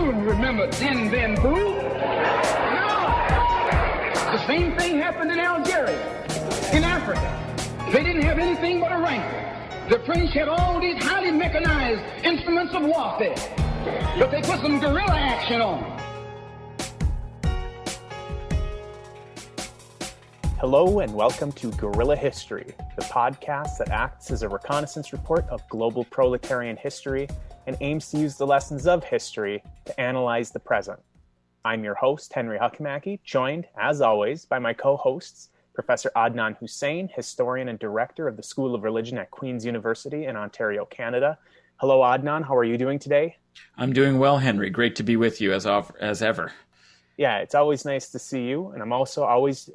You remember Din Bin Phu? No. The same thing happened in Algeria, in Africa. They didn't have anything but a rifle. The French had all these highly mechanized instruments of warfare, but they put some guerrilla action on. Hello and welcome to Guerrilla History, the podcast that acts as a reconnaissance report of global proletarian history and aims to use the lessons of history to analyze the present. I'm your host, Henry Hakamaki, joined, as always, by my co-hosts, Professor Adnan Husain, historian and director of the School of Religion at Queen's University in Ontario, Canada. Hello, Adnan. How are you doing today? I'm doing well, Henry. Great to be with you as ever. Yeah, it's always nice to see you. And I'm also always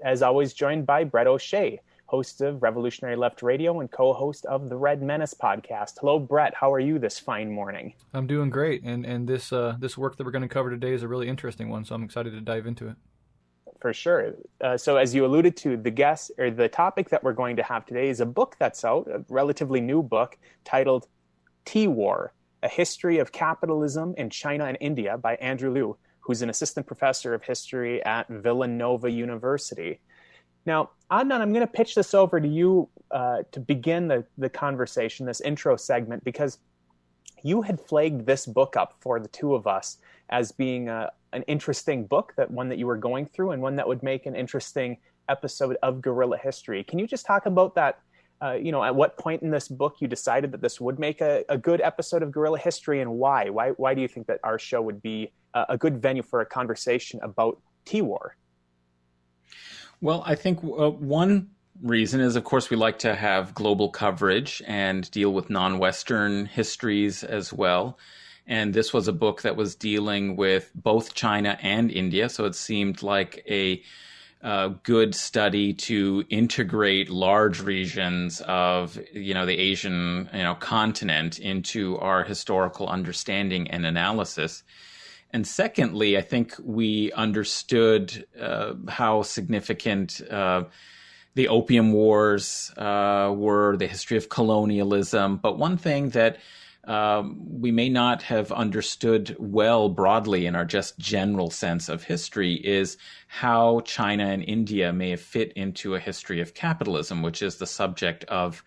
joined by Breht O'Shea, host of Revolutionary Left Radio and co-host of the Red Menace podcast. Hello, Breht. How are you this fine morning? I'm doing great. And this work that we're going to cover today is a really interesting one, so I'm excited to dive into it. For sure. So as you alluded to, the topic that we're going to have today is a book that's out, a relatively new book titled Tea War, A History of Capitalism in China and India by Andrew Liu, who's an assistant professor of history at Villanova University. Now, Adnan, I'm going to pitch this over to you to begin the conversation, this intro segment, because you had flagged this book up for the two of us as being an interesting book, one that you were going through and one that would make an interesting episode of Guerrilla History. Can you just talk about that, at what point in this book you decided that this would make a good episode of Guerrilla History, and why? Why do you think that our show would be a good venue for a conversation about Tea War? Well, I think one reason is, of course, we like to have global coverage and deal with non-Western histories as well. And this was a book that was dealing with both China and India, so it seemed like a good study to integrate large regions of, the Asian, continent into our historical understanding and analysis. And secondly, I think we understood how significant the Opium Wars were, the history of colonialism. But one thing that we may not have understood well broadly in our just general sense of history is how China and India may have fit into a history of capitalism, which is the subject of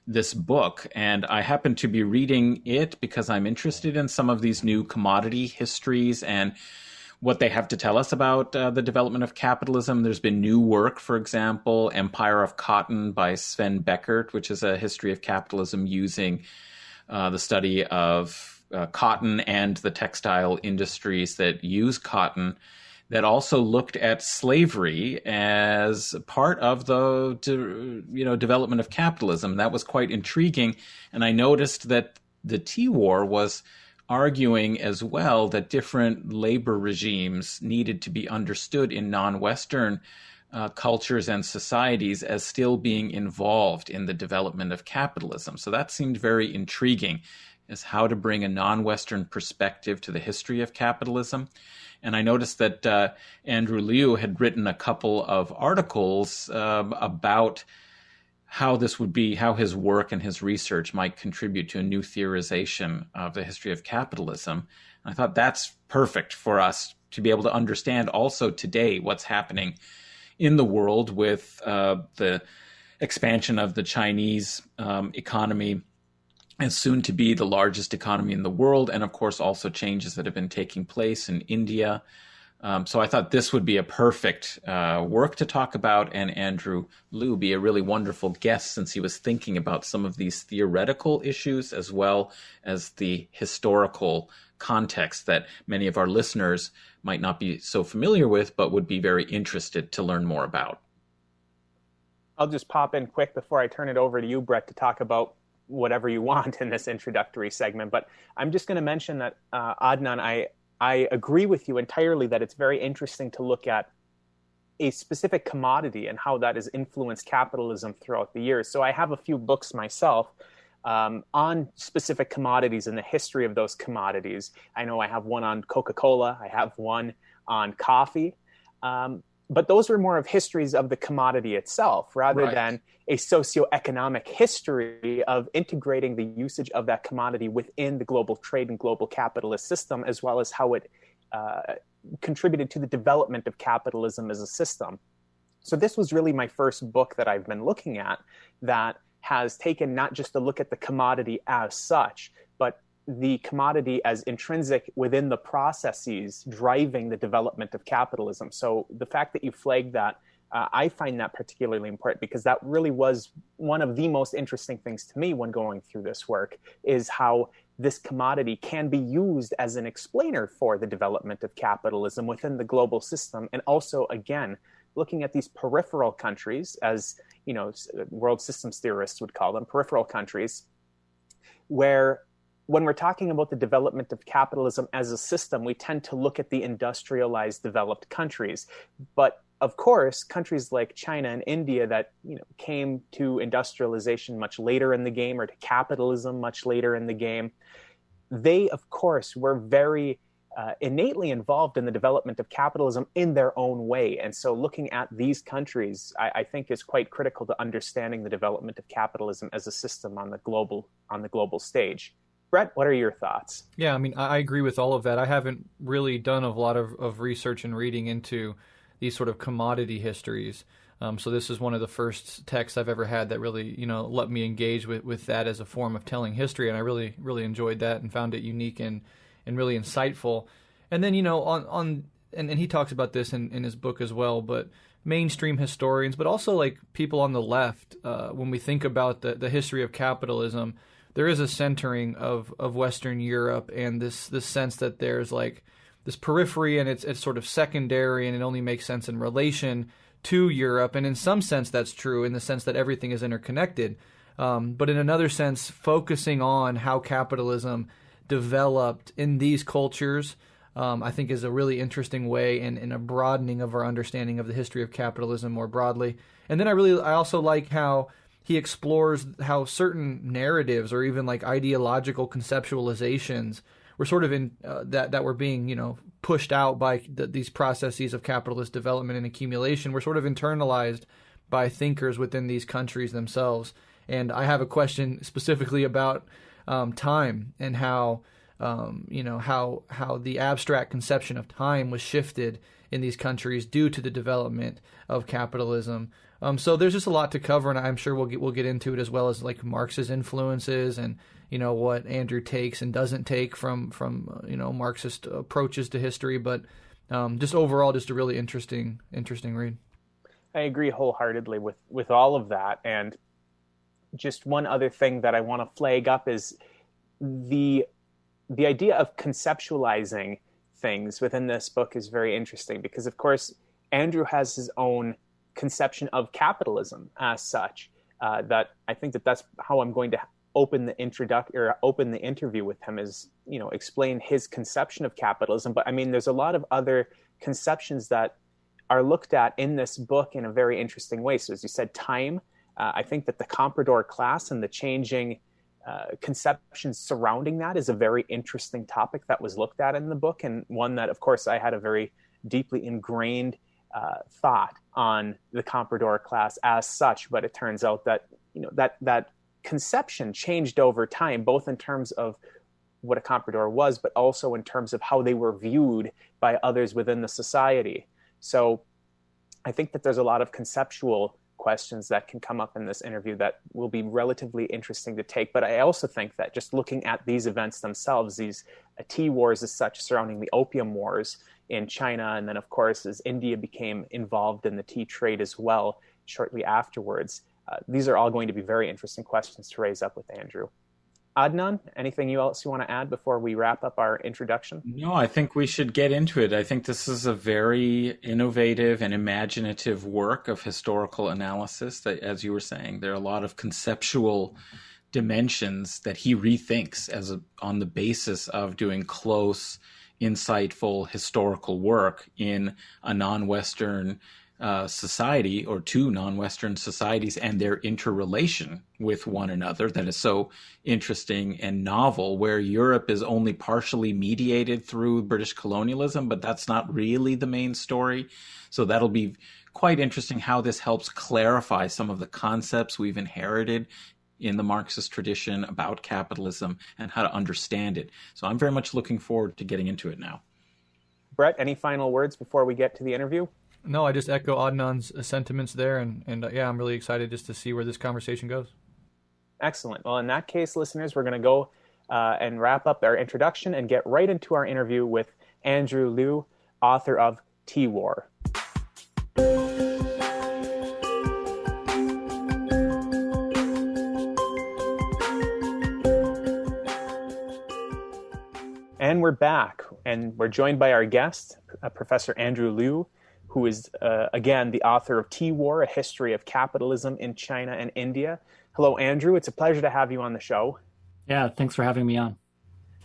this book. And I happen to be reading it because I'm interested in some of these new commodity histories and what they have to tell us about the development of capitalism. There's been new work, for example, Empire of Cotton by Sven Beckert, which is a history of capitalism using the study of cotton and the textile industries that use cotton, that also looked at slavery as part of the development of capitalism. That was quite intriguing. And I noticed that the Tea War was arguing as well that different labor regimes needed to be understood in non-Western cultures and societies as still being involved in the development of capitalism. So that seemed very intriguing, as how to bring a non-Western perspective to the history of capitalism. And I noticed that Andrew Liu had written a couple of articles about how his work and his research might contribute to a new theorization of the history of capitalism. And I thought that's perfect for us to be able to understand also today what's happening in the world with the expansion of the Chinese economy, and soon to be the largest economy in the world, and of course also changes that have been taking place in India. So I thought this would be a perfect work to talk about, and Andrew Liu be a really wonderful guest, since he was thinking about some of these theoretical issues as well as the historical context that many of our listeners might not be so familiar with, but would be very interested to learn more about. I'll just pop in quick before I turn it over to you, Breht, to talk about whatever you want in this introductory segment. But I'm just going to mention that, Adnan, I agree with you entirely that it's very interesting to look at a specific commodity and how that has influenced capitalism throughout the years. So I have a few books myself on specific commodities and the history of those commodities. I know I have one on Coca-Cola. I have one on coffee. but those were more of histories of the commodity itself rather than a socioeconomic history of integrating the usage of that commodity within the global trade and global capitalist system, as well as how it contributed to the development of capitalism as a system. So this was really my first book that I've been looking at that has taken not just a look at the commodity as such, but the commodity as intrinsic within the processes driving the development of capitalism. So the fact that you flagged that, I find that particularly important because that really was one of the most interesting things to me when going through this work, is how this commodity can be used as an explainer for the development of capitalism within the global system. And also, again, looking at these peripheral countries, as world systems theorists would call them, peripheral countries, where when we're talking about the development of capitalism as a system, we tend to look at the industrialized developed countries. But of course, countries like China and India that came to industrialization much later in the game, or to capitalism much later in the game, they, of course, were very innately involved in the development of capitalism in their own way. And so looking at these countries, I think is quite critical to understanding the development of capitalism as a system on the global stage. Breht, what are your thoughts? Yeah, I mean, I agree with all of that. I haven't really done a lot of research and reading into these sort of commodity histories. So this is one of the first texts I've ever had that really, let me engage with that as a form of telling history. And I really, really enjoyed that and found it unique and really insightful. And then, and he talks about this in his book as well, but mainstream historians, but also like people on the left, when we think about the history of capitalism, there is a centering of Western Europe and this sense that there's like this periphery and it's sort of secondary and it only makes sense in relation to Europe. And in some sense that's true, in the sense that everything is interconnected. But in another sense, focusing on how capitalism developed in these cultures, I think is a really interesting way and a broadening of our understanding of the history of capitalism more broadly. And then I also like how he explores how certain narratives or even like ideological conceptualizations were sort of in that were being pushed out by these processes of capitalist development and accumulation were sort of internalized by thinkers within these countries themselves. And I have a question specifically about time and how the abstract conception of time was shifted in these countries due to the development of capitalism. So there's just a lot to cover, and I'm sure we'll get into it, as well as like Marx's influences and what Andrew takes and doesn't take from Marxist approaches to history. But just overall, just a really interesting read. I agree wholeheartedly with all of that. And just one other thing that I want to flag up is the idea of conceptualizing things within this book is very interesting because, of course, Andrew has his own conception of capitalism as such. That I think that's how I'm going to open the interview with him, is explain his conception of capitalism. But I mean, there's a lot of other conceptions that are looked at in this book in a very interesting way. So as you said, time. I think that the comprador class and the changing conceptions surrounding that is a very interesting topic that was looked at in the book, and one that, of course, I had a very deeply ingrained thought on the comprador class as such. But it turns out that that conception changed over time, both in terms of what a comprador was, but also in terms of how they were viewed by others within the society. So I think that there's a lot of conceptual questions that can come up in this interview that will be relatively interesting to take. But I also think that just looking at these events themselves, these tea wars as such surrounding the Opium Wars in China, and then of course as India became involved in the tea trade as well shortly afterwards, these are all going to be very interesting questions to raise up with Andrew. Adnan, anything else you want to add before we wrap up our introduction? No, I think we should get into it. I think this is a very innovative and imaginative work of historical analysis. That, as you were saying, there are a lot of conceptual dimensions that he rethinks on the basis of doing close, insightful historical work in a non-Western society, or two non-Western societies, and their interrelation with one another that is so interesting and novel, where Europe is only partially mediated through British colonialism, but that's not really the main story. So that'll be quite interesting how this helps clarify some of the concepts we've inherited in the Marxist tradition about capitalism and how to understand it. So I'm very much looking forward to getting into it now. Breht, any final words before we get to the interview? No, I just echo Adnan's sentiments there, and yeah, I'm really excited just to see where this conversation goes. Excellent. Well, in that case, listeners, we're going to go and wrap up our introduction and get right into our interview with Andrew Liu, author of Tea War. And we're back, and we're joined by our guest, Professor Andrew Liu, who is, again, the author of Tea War, A History of Capitalism in China and India. Hello, Andrew. It's a pleasure to have you on the show. Yeah, thanks for having me on.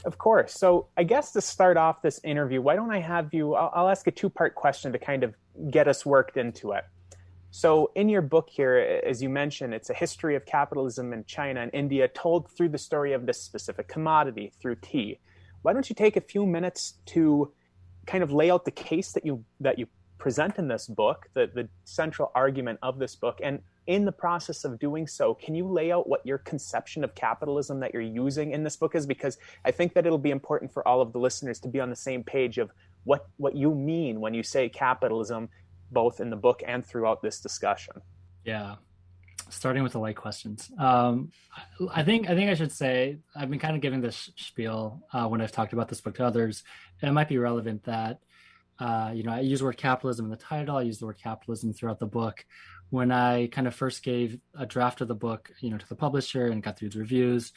Of course. So I guess to start off this interview, why don't I have you, I'll ask a two-part question to kind of get us worked into it. So in your book here, as you mentioned, it's a history of capitalism in China and India told through the story of this specific commodity, through tea. Why don't you take a few minutes to kind of lay out the case that you present in this book, the central argument of this book, and in the process of doing so, can you lay out what your conception of capitalism that you're using in this book is? Because I think that it'll be important for all of the listeners to be on the same page of what you mean when you say capitalism, both in the book and throughout this discussion. Yeah. Starting with the light questions. I think I should say, I've been kind of giving this spiel when I've talked about this book to others. And it might be relevant that, I use the word capitalism in the title. I use the word capitalism throughout the book. When I kind of first gave a draft of the book, to the publisher and got through the reviews,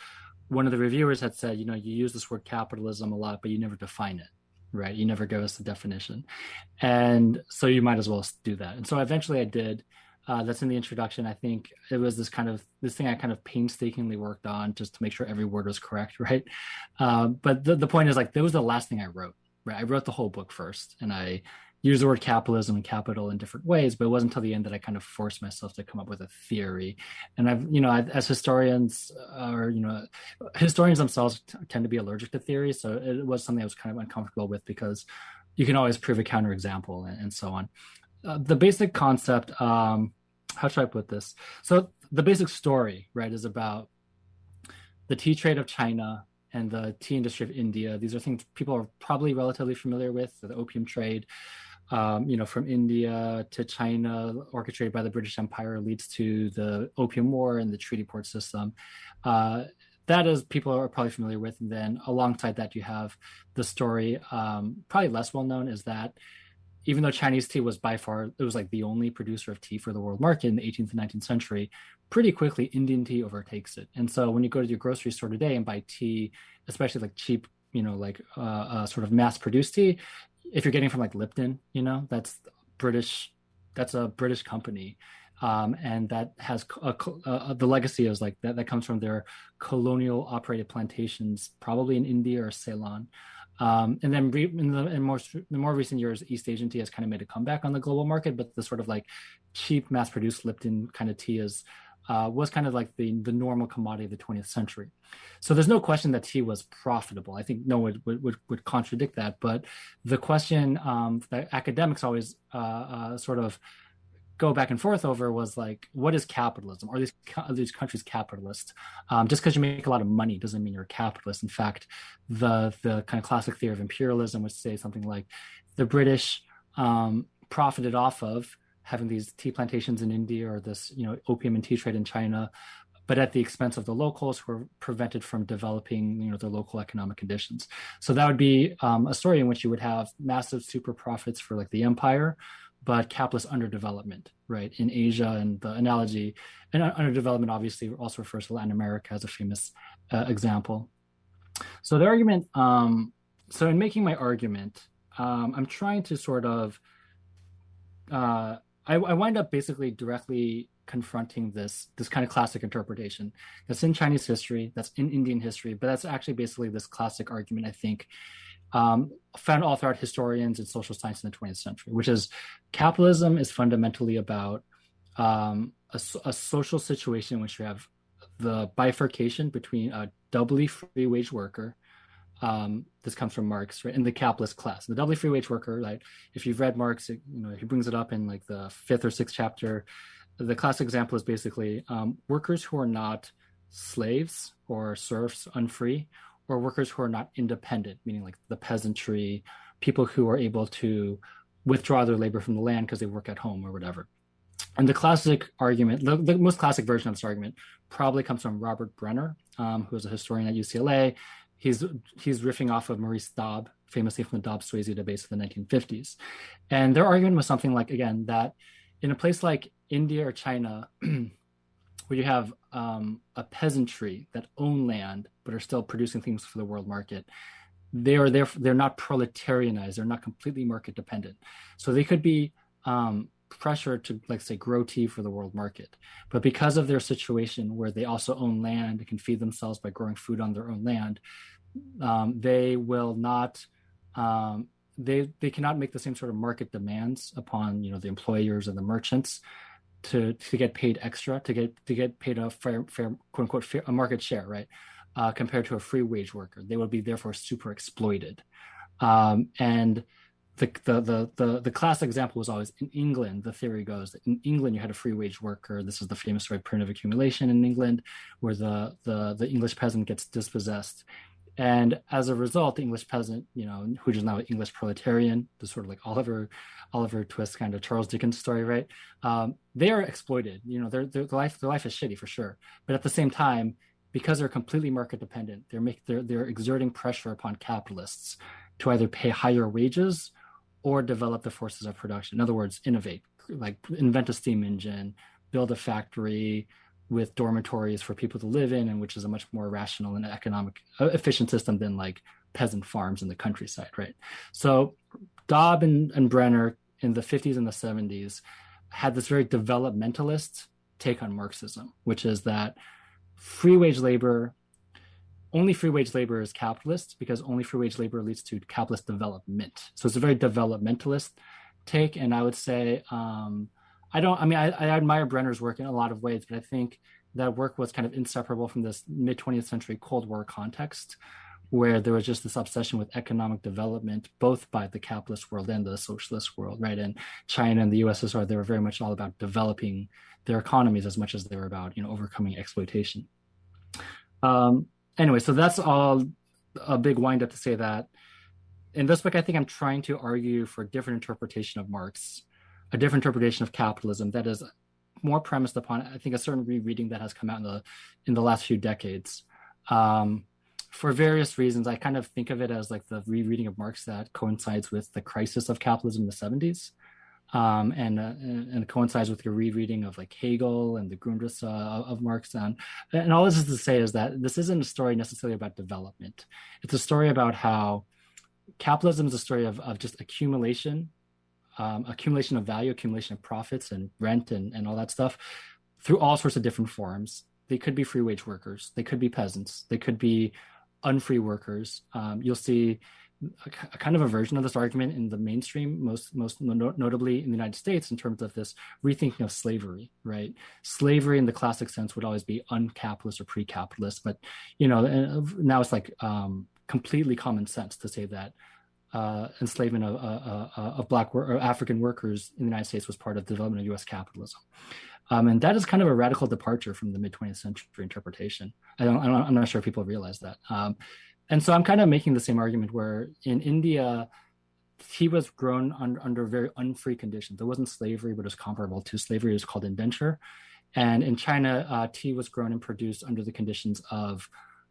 one of the reviewers had said, you use this word capitalism a lot, but you never define it, right? You never give us the definition. And so you might as well do that. And so eventually I did. That's in the introduction. I think it was this thing I kind of painstakingly worked on just to make sure every word was correct, right? But the point is, that was the last thing I wrote, right? I wrote the whole book first, and I used the word capitalism and capital in different ways, but it wasn't until the end that I kind of forced myself to come up with a theory. And as historians, historians themselves tend to be allergic to theory, so it was something I was kind of uncomfortable with because you can always prove a counterexample and so on. The basic concept, how should I put this? So the basic story, right, is about the tea trade of China and the tea industry of India. These are things people are probably relatively familiar with, the opium trade, from India to China, orchestrated by the British Empire, leads to the Opium War and the treaty port system. That is, people are probably familiar with. And then alongside that, you have the story, probably less well known, is that even though Chinese tea was by far, it was the only producer of tea for the world market in the 18th and 19th century, pretty quickly Indian tea overtakes it. And so when you go to your grocery store today and buy tea, especially cheap, sort of mass produced tea, if you're getting from Lipton, that's a British company. And that has the legacy is that comes from their colonial operated plantations, probably in India or Ceylon. And then in the more recent years, East Asian tea has kind of made a comeback on the global market, but the sort of cheap mass-produced Lipton kind of tea was kind of the normal commodity of the 20th century. So there's no question that tea was profitable. I think no one would contradict that. But the question that academics always sort of go back and forth over was what is capitalism? Are these countries capitalist? Just because you make a lot of money doesn't mean you're a capitalist. In fact, the kind of classic theory of imperialism would say something like the British profited off of having these tea plantations in India or this opium and tea trade in China, but at the expense of the locals who were prevented from developing their local economic conditions. So that would be a story in which you would have massive super profits for the empire, but capitalist underdevelopment, right? In Asia, and the analogy, and underdevelopment obviously also refers to Latin America as a famous example. So the argument, so in making my argument, I'm trying to sort of, I wind up basically directly confronting this kind of classic interpretation that's in Chinese history, that's in Indian history, but that's actually basically this classic argument, I think, found all throughout historians and social science in the 20th century, which is capitalism is fundamentally about a social situation in which you have the bifurcation between a doubly free wage worker. This comes from Marx, right? And the capitalist class. The doubly free wage worker, like if you've read Marx, he brings it up in like the 5th or 6th chapter. The classic example is basically workers who are not slaves or serfs, unfree, or workers who are not independent, meaning like the peasantry, people who are able to withdraw their labor from the land because they work at home or whatever. And the classic argument, the most classic version of this argument probably comes from Robert Brenner, who is a historian at UCLA. He's riffing off of Maurice Dobb, famously from the Dobb-Swayze debates of the 1950s. And their argument was something like, again, that in a place like India or China, where you have a peasantry that own land but are still producing things for the world market, they're not proletarianized, they're not completely market dependent. So they could be pressure to, like, say, grow tea for the world market, but because of their situation where they also own land and can feed themselves by growing food on their own land, they will not they cannot make the same sort of market demands upon the employers and the merchants to get paid extra, to get paid a fair quote unquote fair, a market share, right, compared to a free wage worker. They will be therefore super exploited. And the classic example was always in England. The theory goes that in England you had a free wage worker. This is the famous story of primitive accumulation in England, where the English peasant gets dispossessed, and as a result, the English peasant, who is now an English proletarian, the sort of like Oliver Twist kind of Charles Dickens story, right? They are exploited. Their life is shitty for sure, but at the same time, because they're completely market dependent, they're exerting pressure upon capitalists to either pay higher wages or develop the forces of production. In other words, innovate, like invent a steam engine, build a factory with dormitories for people to live in, and which is a much more rational and economic, efficient system than like peasant farms in the countryside, right? So Dobb and Brenner in the 50s and the 70s had this very developmentalist take on Marxism, which is that only free wage labor is capitalist, because only free wage labor leads to capitalist development. So it's a very developmentalist take. And I would say, I admire Brenner's work in a lot of ways, but I think that work was kind of inseparable from this mid-20th century Cold War context, where there was just this obsession with economic development, both by the capitalist world and the socialist world, right? And China and the USSR, they were very much all about developing their economies as much as they were about, overcoming exploitation. Anyway, so that's all a big wind up to say that in this book, I think I'm trying to argue for a different interpretation of Marx, a different interpretation of capitalism that is more premised upon, I think, a certain rereading that has come out in the last few decades. For various reasons, I kind of think of it as like the rereading of Marx that coincides with the crisis of capitalism in the 70s, and coincides with your rereading of like Hegel and the Grundrisse of Marx. And all this is to say is that this isn't a story necessarily about development. It's a story about how capitalism is a story of just accumulation of value, accumulation of profits and rent and all that stuff through all sorts of different forms. They could be free wage workers. They could be peasants. They could be unfree workers. You'll see a kind of a version of this argument in the mainstream, most notably in the United States, in terms of this rethinking of slavery, right? Slavery in the classic sense would always be uncapitalist or pre-capitalist, but now it's like completely common sense to say that enslavement of Black or African workers in the United States was part of the development of U.S. capitalism. And that is kind of a radical departure from the mid-20th century interpretation. I'm not sure if people realize that. And so I'm kind of making the same argument where in India, tea was grown under very unfree conditions. There wasn't slavery, but it was comparable to slavery. It was called Indenture. And in China, tea was grown and produced under the conditions of,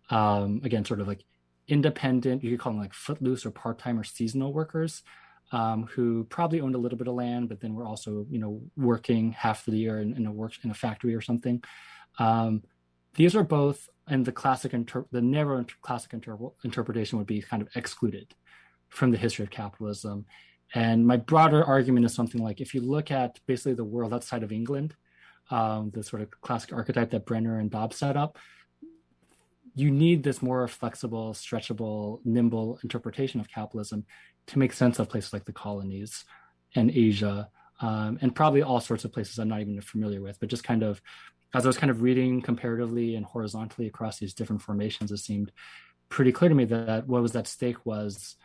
again, sort of like independent, you could call them like footloose or part-time or seasonal workers, who probably owned a little bit of land, but then were also, working half of the year in a factory or something. These are both, and the narrow classic interpretation would be kind of excluded from the history of capitalism. And my broader argument is something like, if you look at basically the world outside of England, the sort of classic archetype that Brenner and Dobb set up, you need this more flexible, stretchable, nimble interpretation of capitalism to make sense of places like the colonies and Asia, and probably all sorts of places I'm not even familiar with, but just kind of, as I was kind of reading comparatively and horizontally across these different formations, it seemed pretty clear to me that what was at stake was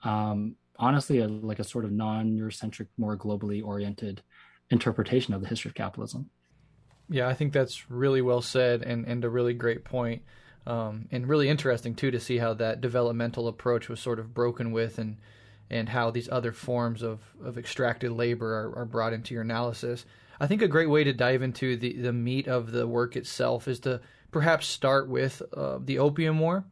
honestly like a sort of non-Eurocentric, more globally oriented interpretation of the history of capitalism. Yeah, I think that's really well said and a really great point. And really interesting, too, to see how that developmental approach was sort of broken with and how these other forms of extracted labor are brought into your analysis. I think a great way to dive into the meat of the work itself is to perhaps start with the Opium War.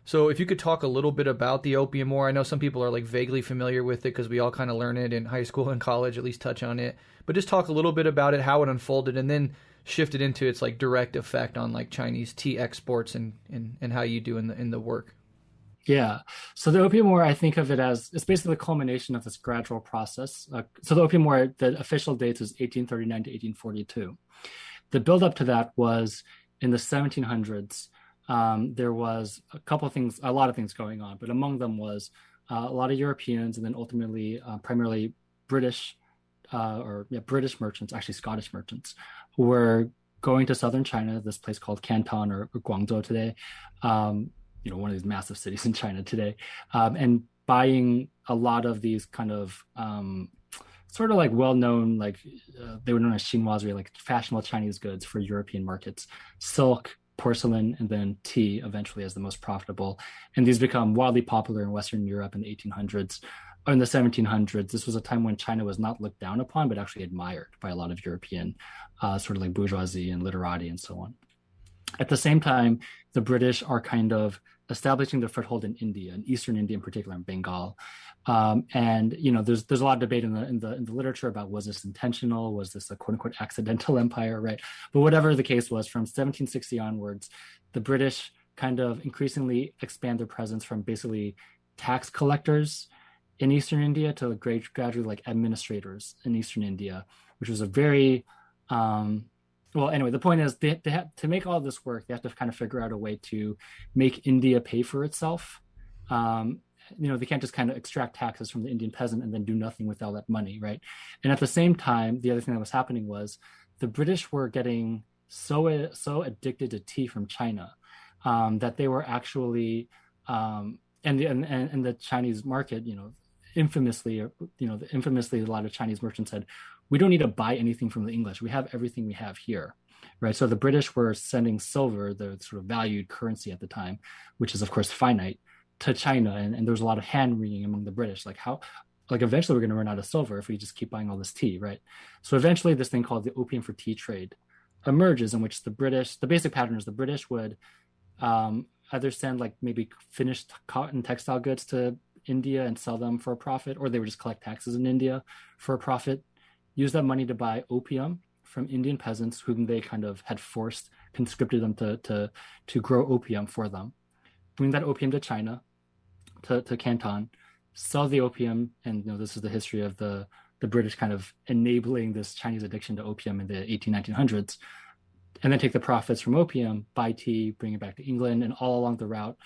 So if you could talk a little bit about the Opium War. I know some people are like vaguely familiar with it because we all kind of learn it in high school and college, at least touch on it. But just talk a little bit about it, how it unfolded, and then shifted into its like direct effect on like Chinese tea exports and how you do in the work. Yeah. So the Opium War, I think of it as, it's basically the culmination of this gradual process. So the Opium War, the official date is 1839 to 1842. The buildup to that was in the 1700s. There was a lot of things going on, but among them was a lot of Europeans and then ultimately primarily British merchants, actually Scottish merchants, who were going to southern China, this place called Canton or Guangzhou today, one of these massive cities in China today, and buying a lot of these kind of sort of like well-known, like they were known as chinoiserie, like fashionable Chinese goods for European markets, silk, porcelain, and then tea eventually as the most profitable. And these become wildly popular in Western Europe in the 1800s. Or in the 1700s, this was a time when China was not looked down upon, but actually admired by a lot of European sort of like bourgeoisie and literati and so on. At the same time, the British are kind of establishing their foothold in India, in Eastern India in particular, in Bengal. And there's a lot of debate in the literature about, was this intentional? Was this a quote unquote accidental empire, right? But whatever the case was, from 1760 onwards, the British kind of increasingly expand their presence from basically tax collectors in Eastern India to gradually like administrators in Eastern India, which was a very well, anyway, the point is they have to make all this work. They have to kind of figure out a way to make India pay for itself. They can't just kind of extract taxes from the Indian peasant and then do nothing with all that money, right? And at the same time, the other thing that was happening was the British were getting so addicted to tea from China that they were actually and the Chinese market, infamously, a lot of Chinese merchants said, we don't need to buy anything from the English. We have everything we have here, right? So the British were sending silver, the sort of valued currency at the time, which is of course finite, to China. And there was a lot of hand wringing among the British, like eventually we're going to run out of silver if we just keep buying all this tea, right? So eventually this thing called the opium for tea trade emerges, in which the basic pattern is the British would either send like maybe finished cotton textile goods to India and sell them for a profit, or they would just collect taxes in India for a profit, use that money to buy opium from Indian peasants whom they kind of had conscripted them to grow opium for them, bring that opium to China, to Canton, sell the opium. And this is the history of the British kind of enabling this Chinese addiction to opium in the 1900s, and then take the profits from opium, buy tea, bring it back to England, and all along the route,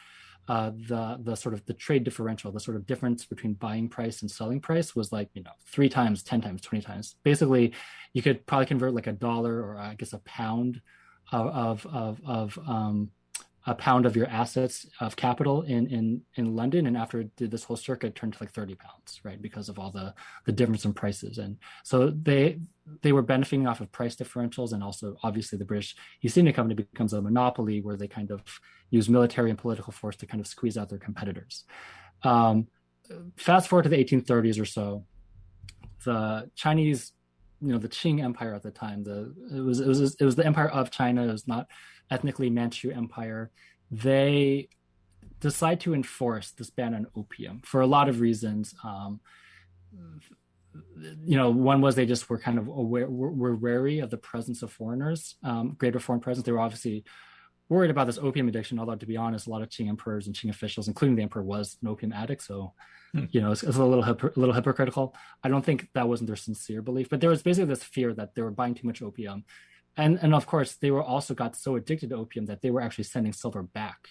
the sort of the trade differential, the sort of difference between buying price and selling price was like 3 times, 10 times, 20 times. Basically, you could probably convert like $1 or I guess a pound of a pound of your assets of capital in London, and after it did this whole circuit, turned to like 30 pounds, right? Because of all the difference in prices. And so they were benefiting off of price differentials, and also obviously the British East India Company becomes a monopoly where they kind of use military and political force to kind of squeeze out their competitors. Fast forward to the 1830s or so, the Chinese, the Qing Empire at the time, it was the Empire of China. It was not ethnically Manchu Empire. They decide to enforce this ban on opium for a lot of reasons. One was they just were kind of were wary of the presence of foreigners, greater foreign presence. They were obviously worried about this opium addiction, although to be honest, a lot of Qing emperors and Qing officials, including the emperor, was an opium addict. So, it's a little hypocritical. I don't think that wasn't their sincere belief, but there was basically this fear that they were buying too much opium. And of course, they were also got so addicted to opium that they were actually sending silver back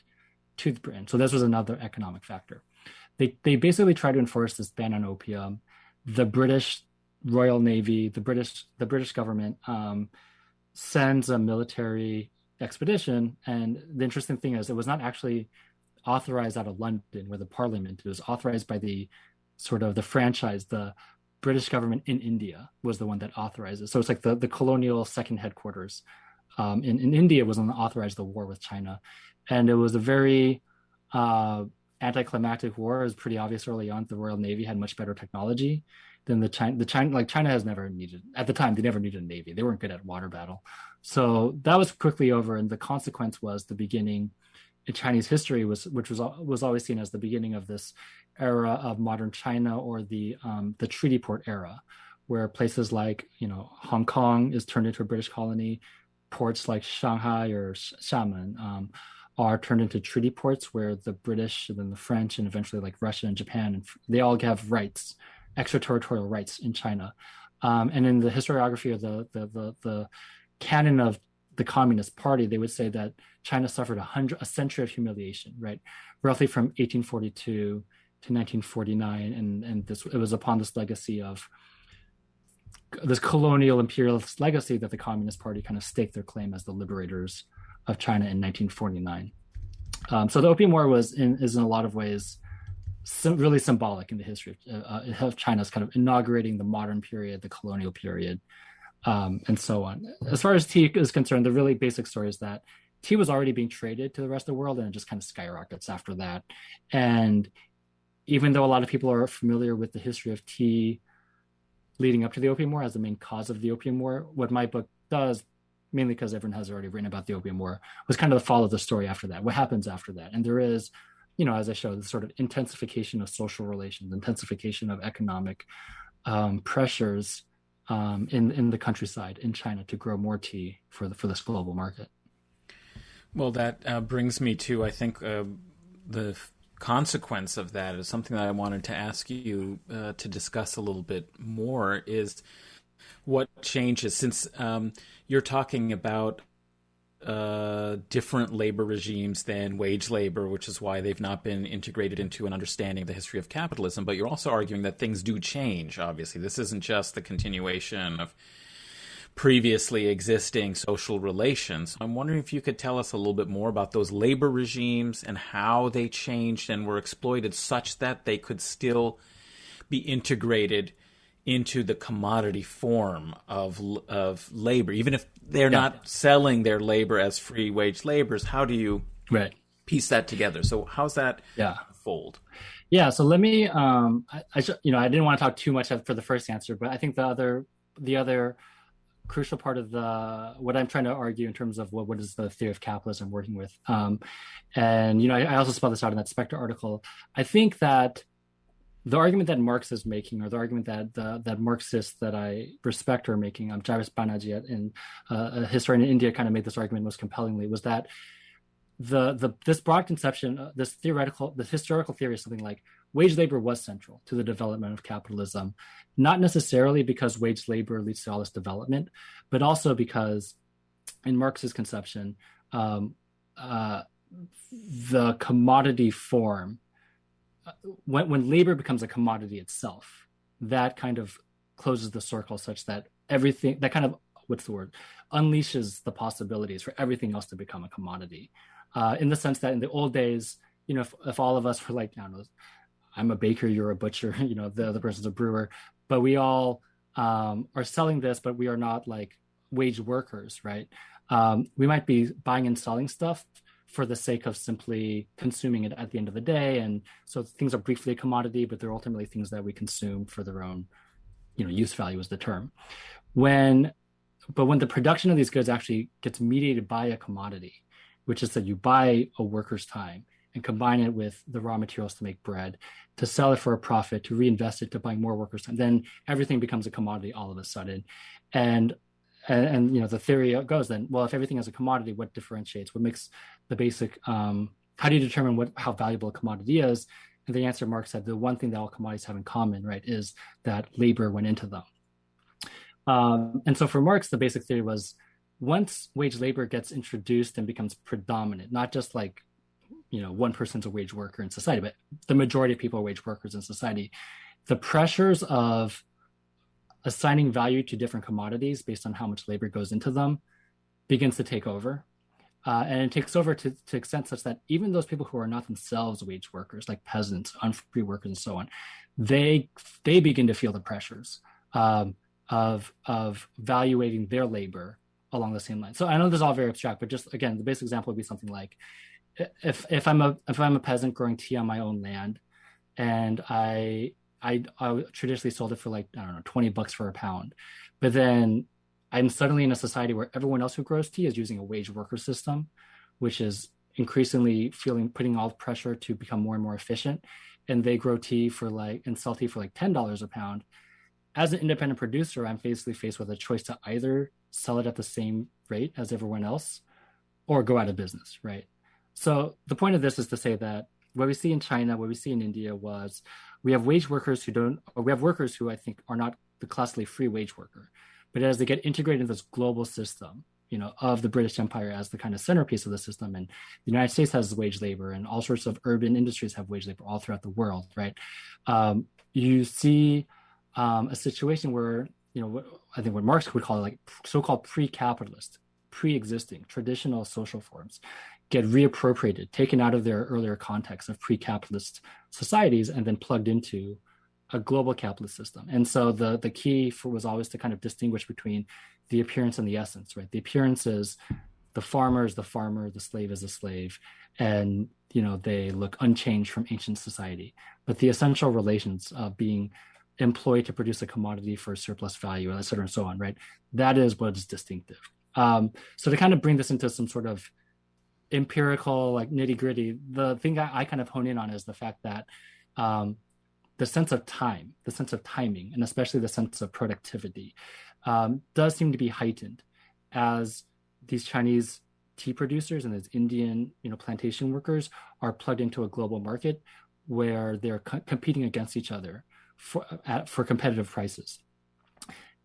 to Britain. So this was another economic factor. They basically tried to enforce this ban on opium. The British Royal Navy, the British government sends a military expedition, and the interesting thing is it was not actually authorized out of London, where the Parliament. It was authorized by the franchise, the British government in India was the one that authorized it. So it's like the colonial second headquarters in India was the one that authorized the war with China, and it was a very anticlimactic war. It was pretty obvious early on the Royal Navy had much better technology than China has never needed. At the time, they never needed a navy. They weren't good at water battle. So that was quickly over, and the consequence was the beginning in Chinese history, which was always seen as the beginning of this era of modern China, or the treaty port era, where places like Hong Kong is turned into a British colony, ports like Shanghai or Xiamen are turned into treaty ports, where the British and then the French and eventually like Russia and Japan, and they all have rights, extraterritorial rights in China. And in the historiography of the canon of the Communist Party, they would say that China suffered a century of humiliation, right? Roughly from 1842 to 1949, and it was upon this legacy of this colonial imperialist legacy that the Communist Party kind of staked their claim as the liberators of China in 1949. So the Opium War is in a lot of ways really symbolic in the history of China's kind of inaugurating the modern period, the colonial period, and so on. As far as tea is concerned, the really basic story is that tea was already being traded to the rest of the world, and it just kind of skyrockets after that. And even though a lot of people are familiar with the history of tea leading up to the Opium War as the main cause of the Opium War, what my book does, mainly because everyone has already written about the Opium War, was kind of follow the story after that. What happens after that? And there is, as I showed, this sort of intensification of social relations, intensification of economic pressures in the countryside in China to grow more tea for this global market. Well, that brings me to, I think, the consequence of that is something that I wanted to ask you to discuss a little bit more, is what changes, since you're talking about different labor regimes than wage labor, which is why they've not been integrated into an understanding of the history of capitalism. But you're also arguing that things do change, obviously. This isn't just the continuation of previously existing social relations. I'm wondering if you could tell us a little bit more about those labor regimes and how they changed and were exploited such that they could still be integrated into the commodity form of labor, even if they're not selling their labor as free wage laborers. How do you piece that together? So how's that unfold? Yeah. So let me. I didn't want to talk too much for the first answer, but I think the other crucial part of what I'm trying to argue in terms of what is the theory of capitalism I'm working with, and I also spelled this out in that Spectre article. I think that the argument that Marx is making, or the argument that Marxists that I respect are making, Jarvis Banerjee, and a historian in India kind of made this argument most compellingly, was that this broad conception, this historical theory is something like wage labor was central to the development of capitalism, not necessarily because wage labor leads to all this development, but also because in Marx's conception, the commodity form, when labor becomes a commodity itself, that kind of closes the circle such that everything, that kind of, unleashes the possibilities for everything else to become a commodity. In the sense that in the old days, if all of us were like, I don't know, I'm a baker, you're a butcher, the other person's a brewer, but we all are selling this, but we are not like wage workers, right? We might be buying and selling stuff for the sake of simply consuming it at the end of the day. And so things are briefly a commodity, but they're ultimately things that we consume for their own, use value is the term. But when the production of these goods actually gets mediated by a commodity, which is that you buy a worker's time and combine it with the raw materials to make bread, to sell it for a profit, to reinvest it, to buy more workers' time, then everything becomes a commodity all of a sudden. And the theory goes then, well, if everything is a commodity, what differentiates? What makes the basic, how do you determine how valuable a commodity is? And the answer, Marx said, the one thing that all commodities have in common, right, is that labor went into them. And so for Marx, the basic theory was once wage labor gets introduced and becomes predominant, not just like 1% a wage worker in society, but the majority of people are wage workers in society. The pressures of assigning value to different commodities based on how much labor goes into them begins to take over. And it takes over to extent such that even those people who are not themselves wage workers, like peasants, unfree workers, and so on, they begin to feel the pressures of valuating their labor along the same line. So I know this is all very abstract, but just again, the basic example would be something like if I'm a peasant growing tea on my own land, and I traditionally sold it for like, I don't know, $20 for a pound, but then I'm suddenly in a society where everyone else who grows tea is using a wage worker system, which is increasingly putting all the pressure to become more and more efficient. And they grow tea and sell tea for like $10 a pound. As an independent producer, I'm basically faced with a choice to either sell it at the same rate as everyone else or go out of business, right? So the point of this is to say that what we see in China, what we see in India was we have workers who I think are not the classically free wage worker. But as they get integrated into this global system, of the British Empire as the kind of centerpiece of the system, and the United States has wage labor, and all sorts of urban industries have wage labor all throughout the world, right? You see a situation where, I think what Marx would call like so-called pre-capitalist, pre-existing traditional social forms get reappropriated, taken out of their earlier context of pre-capitalist societies, and then plugged into a global capitalist system. And so the key was always to kind of distinguish between the appearance and the essence, right? The appearance is the farmer is the farmer, the slave is the slave, and they look unchanged from ancient society. But the essential relations of being employed to produce a commodity for surplus value, et cetera, and so on, right? That is what is distinctive. So to kind of bring this into some sort of empirical, like nitty gritty, the thing I kind of hone in on is the fact that the sense of time, the sense of timing, and especially the sense of productivity does seem to be heightened as these Chinese tea producers and these Indian, plantation workers are plugged into a global market where they're competing against each other for competitive prices.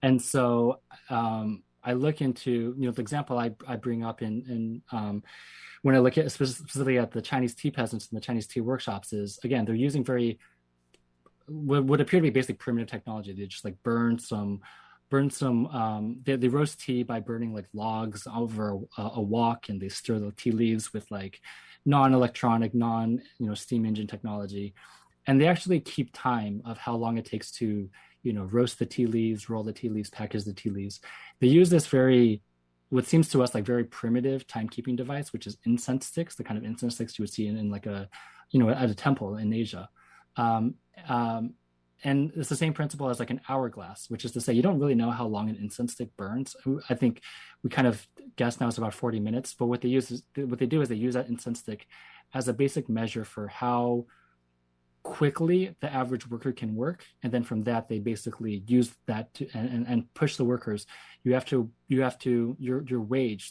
And so I look into, the example I bring up in when I look at specifically at the Chinese tea peasants and the Chinese tea workshops is, again, they're using would appear to be basically primitive technology. They just like they roast tea by burning like logs over a wok, and they stir the tea leaves with like non-electronic, steam engine technology. And they actually keep time of how long it takes to, roast the tea leaves, roll the tea leaves, package the tea leaves. They use this what seems to us like very primitive timekeeping device, which is incense sticks, the kind of incense sticks you would see in like at a temple in Asia. And it's the same principle as like an hourglass, which is to say you don't really know how long an incense stick burns. I think we kind of guess now it's about 40 minutes, but what they do is they use that incense stick as a basic measure for how quickly the average worker can work, and then from that they basically use that to and push the workers. Your wage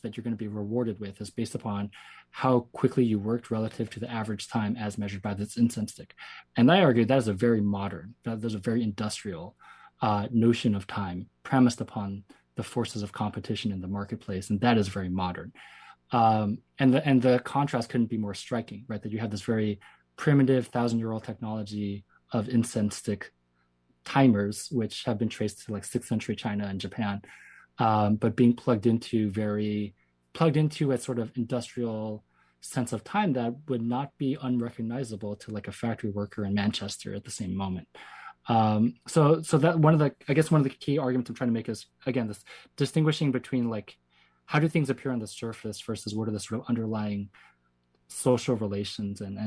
that you're going to be rewarded with is based upon how quickly you worked relative to the average time as measured by this incense stick. And I argue that is a very modern, there's a very industrial notion of time premised upon the forces of competition in the marketplace, and that is very modern. And the contrast couldn't be more striking, right? That you have this very primitive 1,000-year-old technology of incense stick timers, which have been traced to like 6th century China and Japan, but being plugged into a sort of industrial sense of time that would not be unrecognizable to like a factory worker in Manchester at the same moment. So that one of the key arguments I'm trying to make is, again, this distinguishing between like how do things appear on the surface versus what are the sort of underlying social relations, and I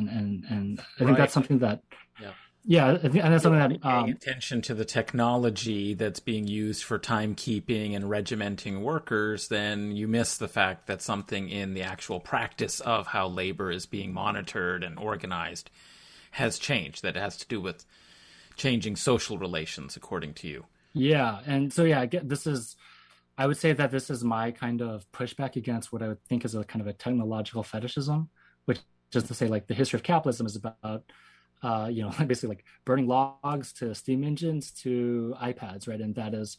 think that's something that I think that's something that paying attention to the technology that's being used for timekeeping and regimenting workers, then you miss the fact that something in the actual practice of how labor is being monitored and organized has changed, that has to do with changing social relations, according to you. Yeah, and so I would say that this is my kind of pushback against what I would think is a kind of a technological fetishism, which is to say, like, the history of capitalism is about, basically like burning logs to steam engines to iPads, right? And that is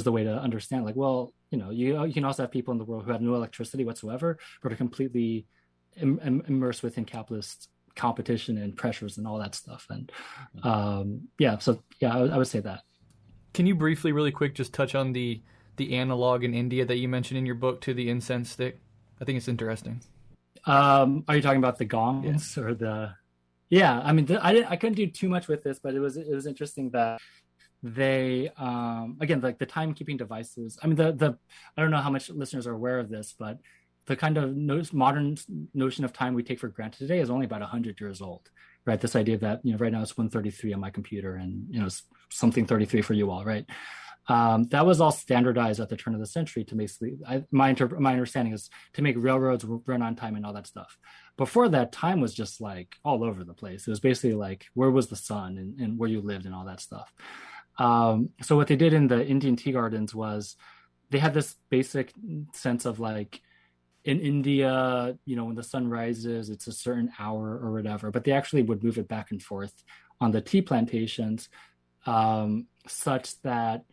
the way to understand, like, well, you can also have people in the world who have no electricity whatsoever, but are completely immersed within capitalist competition and pressures and all that stuff. And I would say that. Can you briefly, really quick, just touch on the analog in India that you mentioned in your book to the incense stick? I think it's interesting. Are you talking about the gongs or the? Yeah, I mean, I couldn't do too much with this, but it was interesting that they again, like the timekeeping devices. I mean, the I don't know how much listeners are aware of this, but the kind of modern notion of time we take for granted today is only about 100 years old, right? This idea that, right now it's 1:33 on my computer and, it's something 33 for you all, right? That was all standardized at the turn of the century to basically, my understanding is to make railroads run on time and all that stuff. Before that, time was just like all over the place. It was basically like, where was the sun and where you lived and all that stuff. So what they did in the Indian tea gardens was they had this basic sense of like, in India, when the sun rises, it's a certain hour or whatever, but they actually would move it back and forth on the tea plantations, such that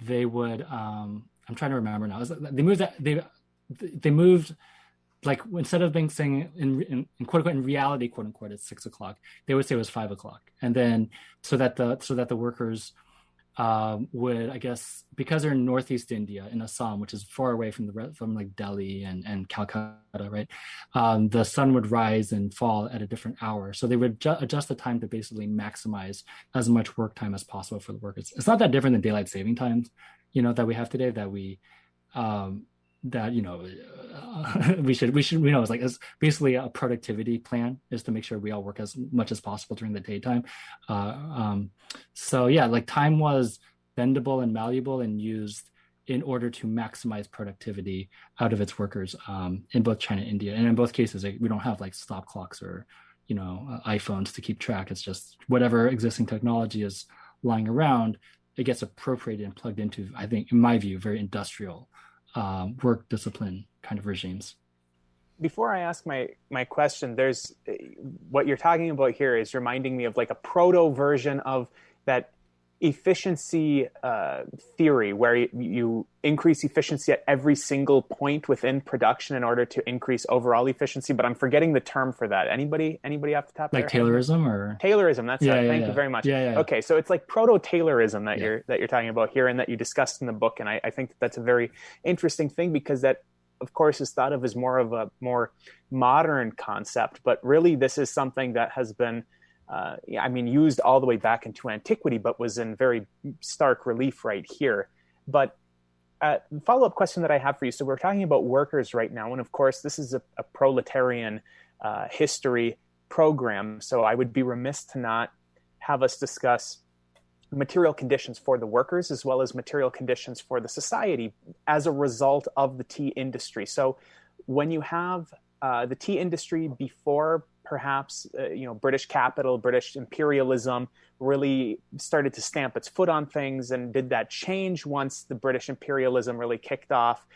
they would, I'm trying to remember now, they moved like, instead of being saying in quote unquote, in reality, quote unquote, it's 6 o'clock, they would say it was 5 o'clock. And then so that the workers would, I guess, because they're in Northeast India, in Assam, which is far away from like Delhi and Calcutta, right? The sun would rise and fall at a different hour. So they would adjust the time to basically maximize as much work time as possible for the workers. It's not that different than daylight saving times, that we have today, that we it's like, it's basically a productivity plan, is to make sure we all work as much as possible during the daytime. So yeah, like time was bendable and malleable and used in order to maximize productivity out of its workers, in both China and India. And in both cases, we don't have like stop clocks or iPhones to keep track. It's just whatever existing technology is lying around, it gets appropriated and plugged into, I think, in my view, very industrial work discipline kind of regimes. Before I ask my question, there's what you're talking about here is reminding me of like a proto version of that efficiency theory, where you increase efficiency at every single point within production in order to increase overall efficiency. But I'm forgetting the term for that. Anybody off the top? Like Taylorism or Taylorism. That's it. Thank you very much. Yeah. Okay, so it's like proto-Taylorism that you're talking about here, and that you discussed in the book. And I think that's a very interesting thing, because that, of course, is thought of as more of a more modern concept, but really this is something that has been used all the way back into antiquity, but was in very stark relief right here. But follow-up question that I have for you. So we're talking about workers right now, and of course, this is a proletarian history program. So I would be remiss to not have us discuss material conditions for the workers as well as material conditions for the society as a result of the tea industry. So when you have the tea industry before perhaps British capital, British imperialism really started to stamp its foot on things, and did that change once the British imperialism really kicked off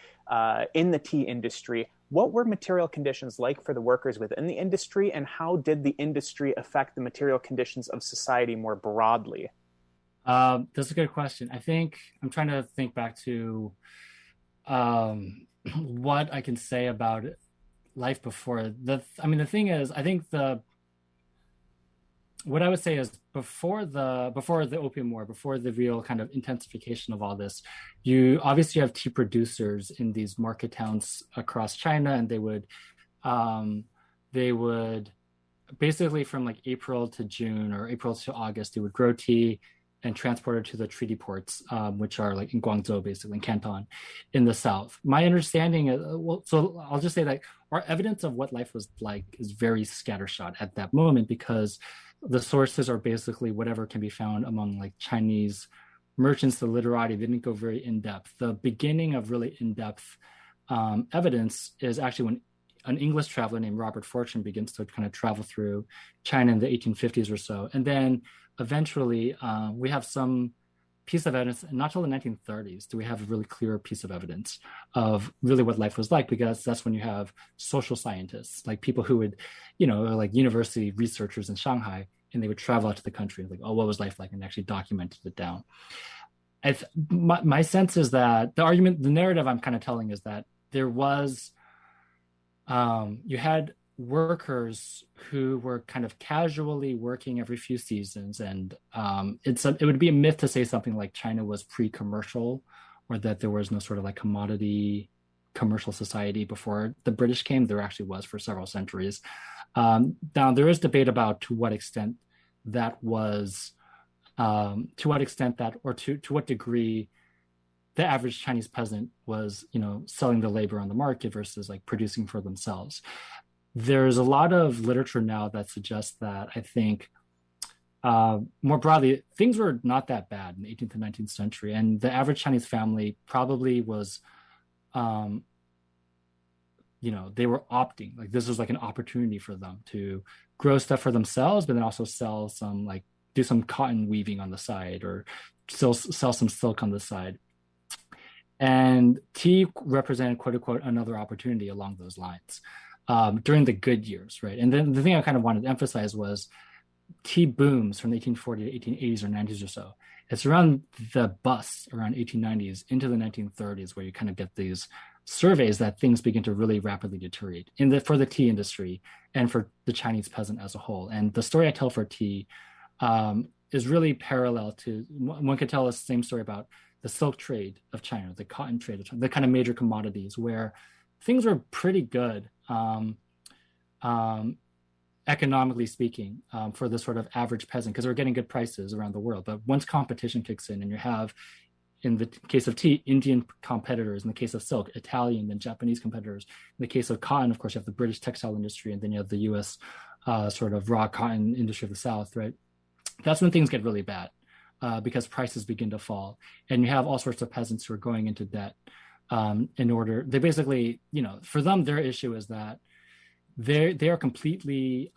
in the tea industry? What were material conditions like for the workers within the industry, and how did the industry affect the material conditions of society more broadly? That's a good question. I think I'm trying to think back to what I can say about life before. The thing is, I think what I would say is before the Opium War, before the real kind of intensification of all this, you obviously have tea producers in these market towns across China, and they would basically from like April to June or April to August, they would grow tea and transport it to the treaty ports, which are like in Guangzhou, basically in Canton, in the south. My understanding is, so I'll just say that our evidence of what life was like is very scattershot at that moment, because the sources are basically whatever can be found among like Chinese merchants, the literati. They didn't go very in depth. The beginning of really in depth evidence is actually when an English traveler named Robert Fortune begins to kind of travel through China in the 1850s or so, and then eventually, we have some piece of evidence, not till the 1930s do we have a really clear piece of evidence of really what life was like, because that's when you have social scientists, like people who would, like university researchers in Shanghai, and they would travel out to the country, like, oh, what was life like, and actually documented it down. My sense is that the narrative I'm kind of telling is that there was, you had workers who were kind of casually working every few seasons. And it would be a myth to say something like China was pre-commercial, or that there was no sort of like commodity commercial society before the British came. There actually was for several centuries. Now there is debate about to what extent that was, to what degree the average Chinese peasant was, selling their labor on the market versus like producing for themselves. There's a lot of literature now that suggests that, I think, more broadly, things were not that bad in the 18th and 19th century. And the average Chinese family probably was, they were opting, like this was like an opportunity for them to grow stuff for themselves, but then also sell some, like do some cotton weaving on the side, or sell some silk on the side. And tea represented, quote unquote, another opportunity along those lines during the good years, right? And then the thing I kind of wanted to emphasize was tea booms from the 1840s to 1880s or 90s or so. It's around the bust, around 1890s into the 1930s, where you kind of get these surveys that things begin to really rapidly deteriorate for the tea industry and for the Chinese peasant as a whole. And the story I tell for tea is really parallel to, one could tell the same story about the silk trade of China, the cotton trade of China, the kind of major commodities where things were pretty good, economically speaking, for the sort of average peasant, because they were getting good prices around the world. But once competition kicks in, and you have, in the case of tea, Indian competitors; in the case of silk, Italian and Japanese competitors; in the case of cotton, of course, you have the British textile industry, and then you have the U.S. Sort of raw cotton industry of the South, right? That's when things get really bad. Because prices begin to fall, and you have all sorts of peasants who are going into debt they basically, for them, their issue is that they are completely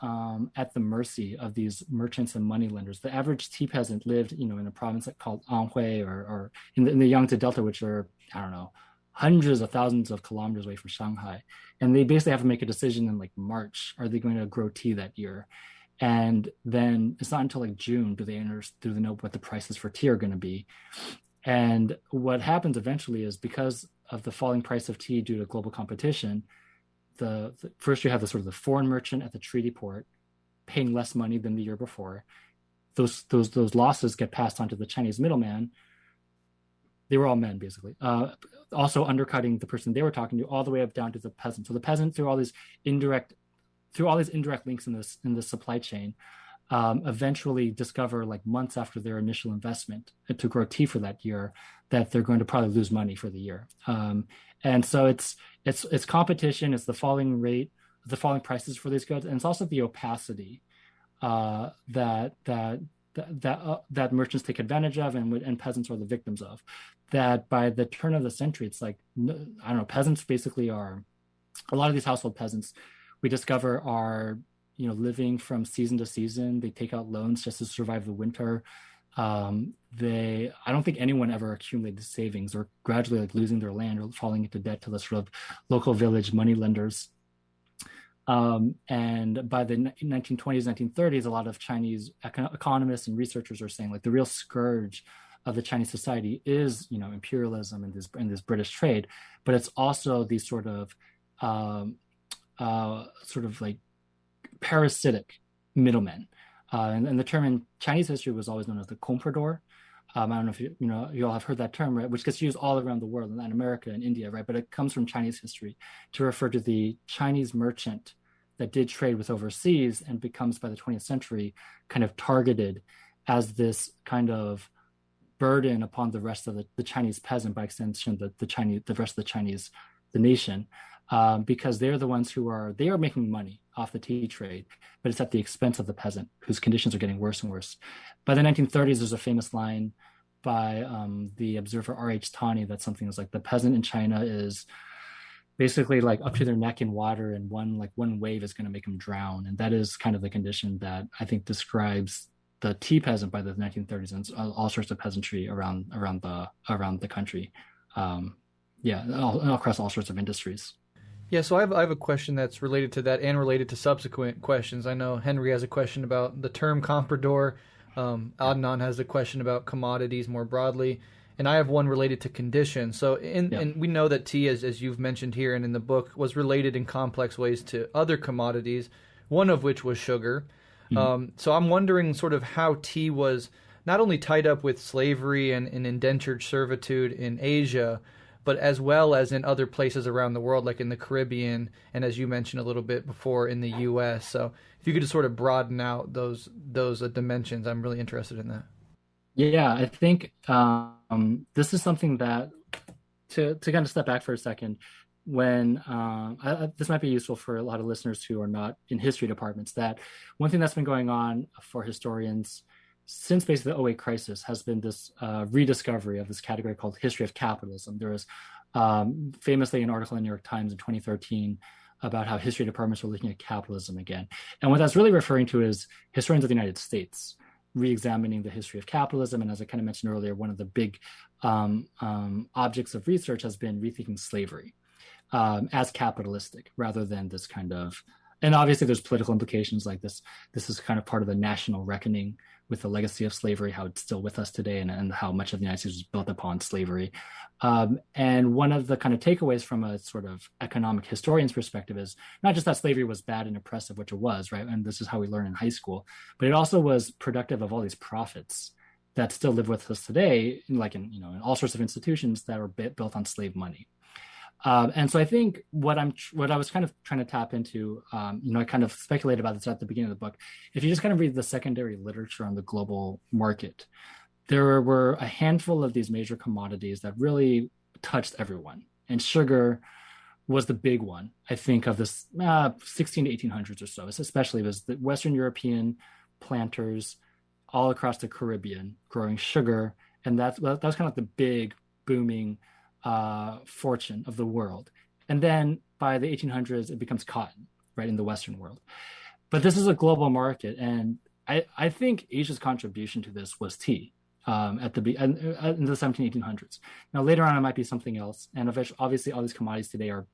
at the mercy of these merchants and moneylenders. The average tea peasant lived, in a province called Anhui, or in the Yangtze Delta, which are, I don't know, hundreds of thousands of kilometers away from Shanghai, and they basically have to make a decision in like March: are they going to grow tea that year? And then it's not until like June do they know what the prices for tea are going to be. And what happens eventually is, because of the falling price of tea due to global competition, first you have the sort of the foreign merchant at the treaty port paying less money than the year before. Those losses get passed on to the Chinese middleman. They were all men, basically. Also undercutting the person they were talking to, all the way up down to the peasant. So the peasant, through all these indirect links in the supply chain, eventually discover, like months after their initial investment to grow tea for that year, that they're going to probably lose money for the year. And so it's competition, it's the falling prices for these goods, and it's also the opacity that merchants take advantage of, and peasants are the victims of. That by the turn of the century, it's like, I don't know, peasants basically are, a lot of these household peasants we discover are, living from season to season. They take out loans just to survive the winter. I don't think anyone ever accumulated savings, or gradually like losing their land or falling into debt to the sort of local village moneylenders. And by the 1920s, 1930s, a lot of Chinese economists and researchers are saying, like, the real scourge of the Chinese society is, imperialism and this British trade, but it's also these sort of like parasitic middlemen. And the term in Chinese history was always known as the comprador. I don't know if you all have heard that term, right? Which gets used all around the world, in Latin America and India, right? But it comes from Chinese history to refer to the Chinese merchant that did trade with overseas, and becomes, by the 20th century, kind of targeted as this kind of burden upon the rest of the Chinese peasant, by extension, the rest of the nation. Because they're the ones they are making money off the tea trade, but it's at the expense of the peasant, whose conditions are getting worse and worse. By the 1930s, there's a famous line by the observer R.H. Tawney that something is like, the peasant in China is basically like up to their neck in water, and one wave is going to make them drown. And that is kind of the condition that I think describes the tea peasant by the 1930s, and all sorts of peasantry around the country. Across all sorts of industries. Yeah, so I have a question that's related to that and related to subsequent questions. I know Henry has a question about the term comprador. Adnan has a question about commodities more broadly. and I have one related to condition. So, and we know that tea, as you've mentioned here and in the book, was related in complex ways to other commodities, one of which was sugar. So I'm wondering sort of how tea was not only tied up with slavery and indentured servitude in Asia, but as well as in other places around the world, like in the Caribbean, and as you mentioned a little bit before, in the U.S. So if you could just sort of broaden out those dimensions, I'm really interested in that. Yeah, I think this is something that, to kind of step back for a second, when this might be useful for a lot of listeners who are not in history departments, that one thing that's been going on for historians since basically the '08 crisis has been this rediscovery of this category called History of Capitalism. There was famously an article in the New York Times in 2013 about how history departments are looking at capitalism again. And what that's really referring to is historians of the United States re-examining the history of capitalism. And as I kind of mentioned earlier, one of the big objects of research has been rethinking slavery as capitalistic rather than this kind of, and obviously there's political implications like this. This is kind of part of the national reckoning with the legacy of slavery, how it's still with us today, and how much of the United States was built upon slavery. And one of the kind of takeaways from a sort of economic historian's perspective is not just that slavery was bad and oppressive, which it was, right? And this is how we learn in high school, but it also was productive of all these profits that still live with us today, like in all sorts of institutions that are built on slave money. And so I think what I was kind of trying to tap into, I kind of speculated about this at the beginning of the book. If you just kind of read the secondary literature on the global market, there were a handful of these major commodities that really touched everyone. And sugar was the big one, I think, of this 16 to 1800s or so. Especially it was the Western European planters all across the Caribbean growing sugar. And that was kind of like the big booming fortune of the world. And then by the 1800s, it becomes cotton, right, in the Western world. But this is a global market. And I think Asia's contribution to this was tea in the 1800s. Now, later on, it might be something else. And obviously, all these commodities today are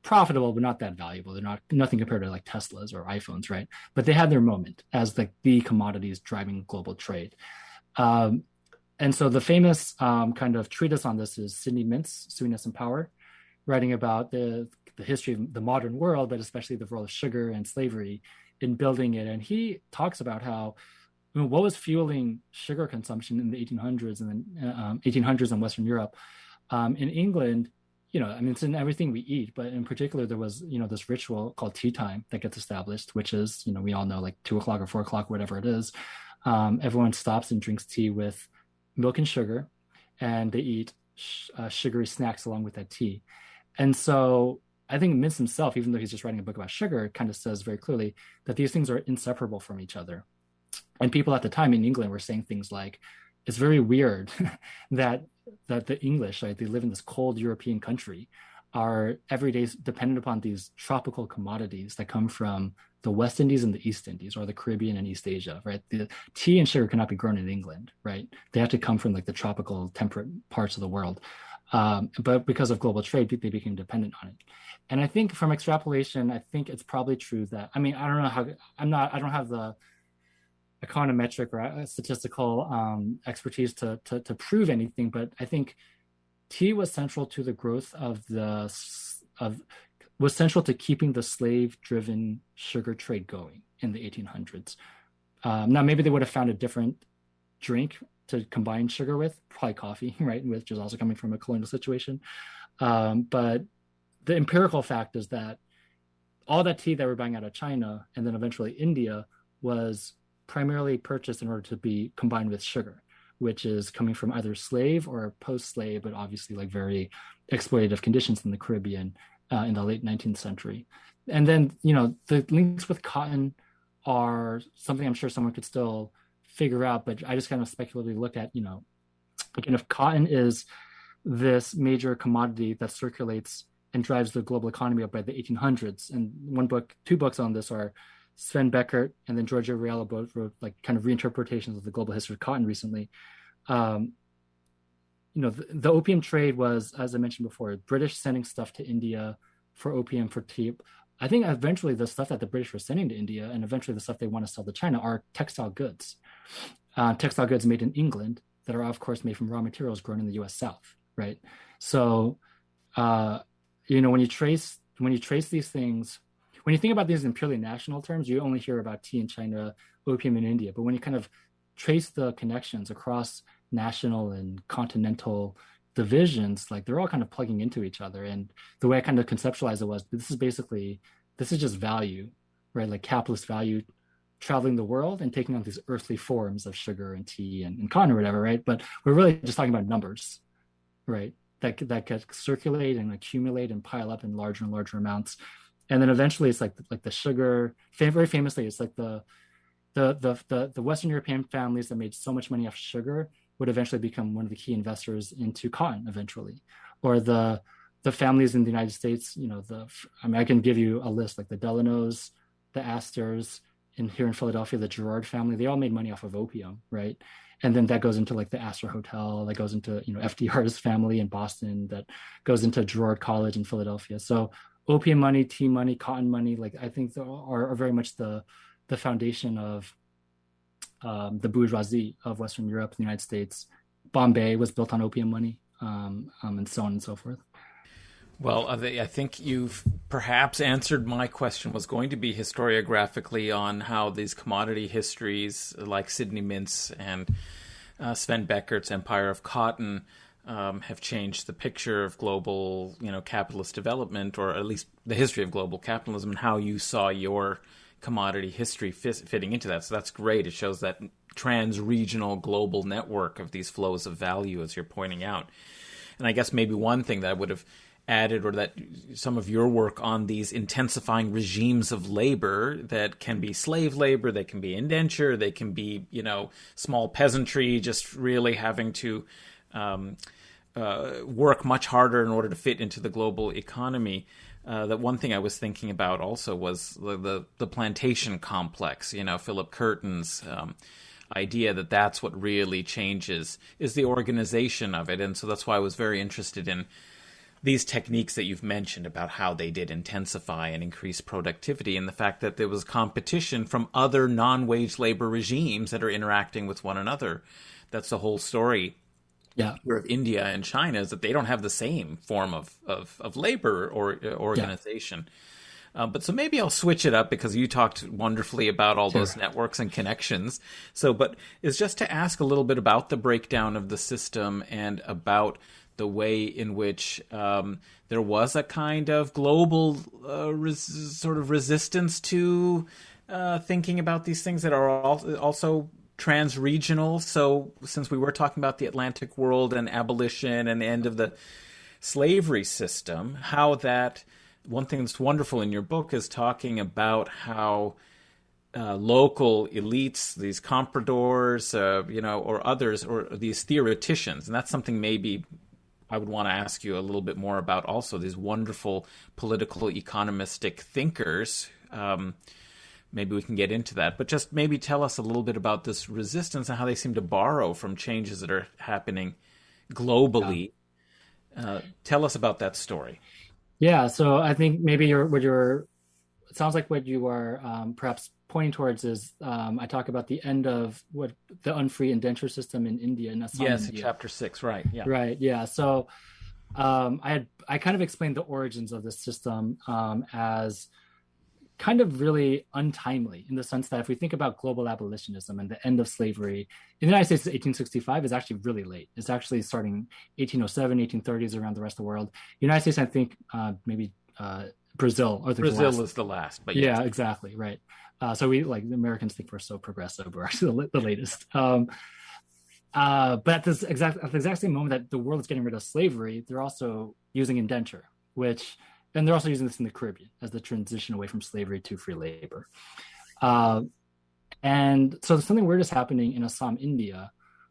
profitable, but not that valuable. They're nothing compared to like Teslas or iPhones, right? But they had their moment as like the commodities driving global trade. And so the famous kind of treatise on this is Sidney Mintz, Sweetness and Power, writing about the history of the modern world, but especially the role of sugar and slavery in building it. And he talks about how what was fueling sugar consumption in the 1800s and then 1800s in Western Europe. In England, it's in everything we eat, but in particular, there was, this ritual called tea time that gets established, which is, we all know, like 2 o'clock or 4 o'clock, whatever it is. Everyone stops and drinks tea with milk and sugar, and they eat sugary snacks along with that tea. And so I think Mintz himself, even though he's just writing a book about sugar, kind of says very clearly that these things are inseparable from each other. And people at the time in England were saying things like, it's very weird that the English, right, they live in this cold European country, are every day dependent upon these tropical commodities that come from the West Indies and the East Indies, or the Caribbean and East Asia, right? The tea and sugar cannot be grown in England, right? They have to come from like the tropical temperate parts of the world. But because of global trade, they became dependent on it. And I think from extrapolation, I think it's probably true that, I don't know how, I don't have the econometric or statistical expertise to prove anything, but I think tea was central to the growth was central to keeping the slave-driven sugar trade going in the 1800s. Now, maybe they would have found a different drink to combine sugar with, probably coffee, right, which is also coming from a colonial situation. But the empirical fact is that all that tea that we're buying out of China and then eventually India was primarily purchased in order to be combined with sugar, which is coming from either slave or post-slave, but obviously like very exploitative conditions in the Caribbean in the late 19th century. And then, the links with cotton are something I'm sure someone could still figure out, but I just kind of speculatively look at, again, if cotton is this major commodity that circulates and drives the global economy up by the 1800s, and two books on this are Sven Beckert and then Giorgio Riello both wrote like kind of reinterpretations of the global history of cotton recently. The opium trade was, as I mentioned before, British sending stuff to India for opium, for tea. I think eventually the stuff that the British were sending to India and eventually the stuff they want to sell to China are textile goods. Textile goods made in England that are, of course, made from raw materials grown in the U.S. South, right? So, when you trace these things, when you think about these in purely national terms, you only hear about tea in China, opium in India. But when you kind of trace the connections across national and continental divisions, like they're all kind of plugging into each other. And the way I kind of conceptualized it was, this is just value, right? Like capitalist value traveling the world and taking on these earthly forms of sugar and tea and cotton or whatever, right? But we're really just talking about numbers, right? That could circulate and accumulate and pile up in larger and larger amounts. And then eventually it's like the sugar, very famously, it's like the Western European families that made so much money off sugar would eventually become one of the key investors into cotton eventually. Or the families in the United States, I can give you a list, like the Delanos, the Astors, and here in Philadelphia, the Girard family, they all made money off of opium, right? And then that goes into like the Astor Hotel, that goes into, FDR's family in Boston, that goes into Girard College in Philadelphia. So opium money, tea money, cotton money, like I think are very much the foundation of the bourgeoisie of Western Europe, the United States. Bombay was built on opium money, and so on and so forth. Well, I think you've perhaps answered my question. Was going to be historiographically on how these commodity histories like Sidney Mintz and Sven Beckert's Empire of Cotton have changed the picture of global, capitalist development, or at least the history of global capitalism, and how you saw your commodity history fitting into that. So that's great. It shows that trans-regional global network of these flows of value, as you're pointing out. And I guess maybe one thing that I would have added, or that some of your work on these intensifying regimes of labor that can be slave labor, they can be indenture, they can be, small peasantry just really having to work much harder in order to fit into the global economy. That one thing I was thinking about also was the plantation complex, Philip Curtin's idea that that's what really changes is the organization of it. And so that's why I was very interested in these techniques that you've mentioned about how they did intensify and increase productivity, and the fact that there was competition from other non-wage labor regimes that are interacting with one another. That's the whole story. Yeah, of India and China, is that they don't have the same form of labor or organization. Yeah. But so maybe I'll switch it up, because you talked wonderfully about all those networks and connections. So, but it's just to ask a little bit about the breakdown of the system and about the way in which there was a kind of global sort of resistance to thinking about these things that are also trans-regional. So since we were talking about the Atlantic world and abolition and the end of the slavery system, how that, one thing that's wonderful in your book is talking about how local elites, these compradors, or others, or these theoreticians, and that's something maybe I would want to ask you a little bit more about also, these wonderful political economistic thinkers. Maybe we can get into that, but just maybe tell us a little bit about this resistance and how they seem to borrow from changes that are happening globally. Yeah. Tell us about that story. Yeah, so I think maybe it sounds like what you are perhaps pointing towards is I talk about the end of what the Unfree indenture system in India. In Assam, yes, India. Chapter 6, right? Yeah, right. Yeah. So I kind of explained the origins of this system as kind of really untimely, in the sense that if we think about global abolitionism and the end of slavery in the United States, 1865 is actually really late. It's actually starting 1807, 1830s around the rest of the world. United States, I think maybe Brazil. Brazil is the last, but yeah, exactly, right. So we, like, the Americans think we're so progressive. We're actually the latest. But at the exact same moment that the world is getting rid of slavery, they're also using indenture, and they're also using this in the Caribbean as the transition away from slavery to free labor. And so something weird is happening in Assam, India,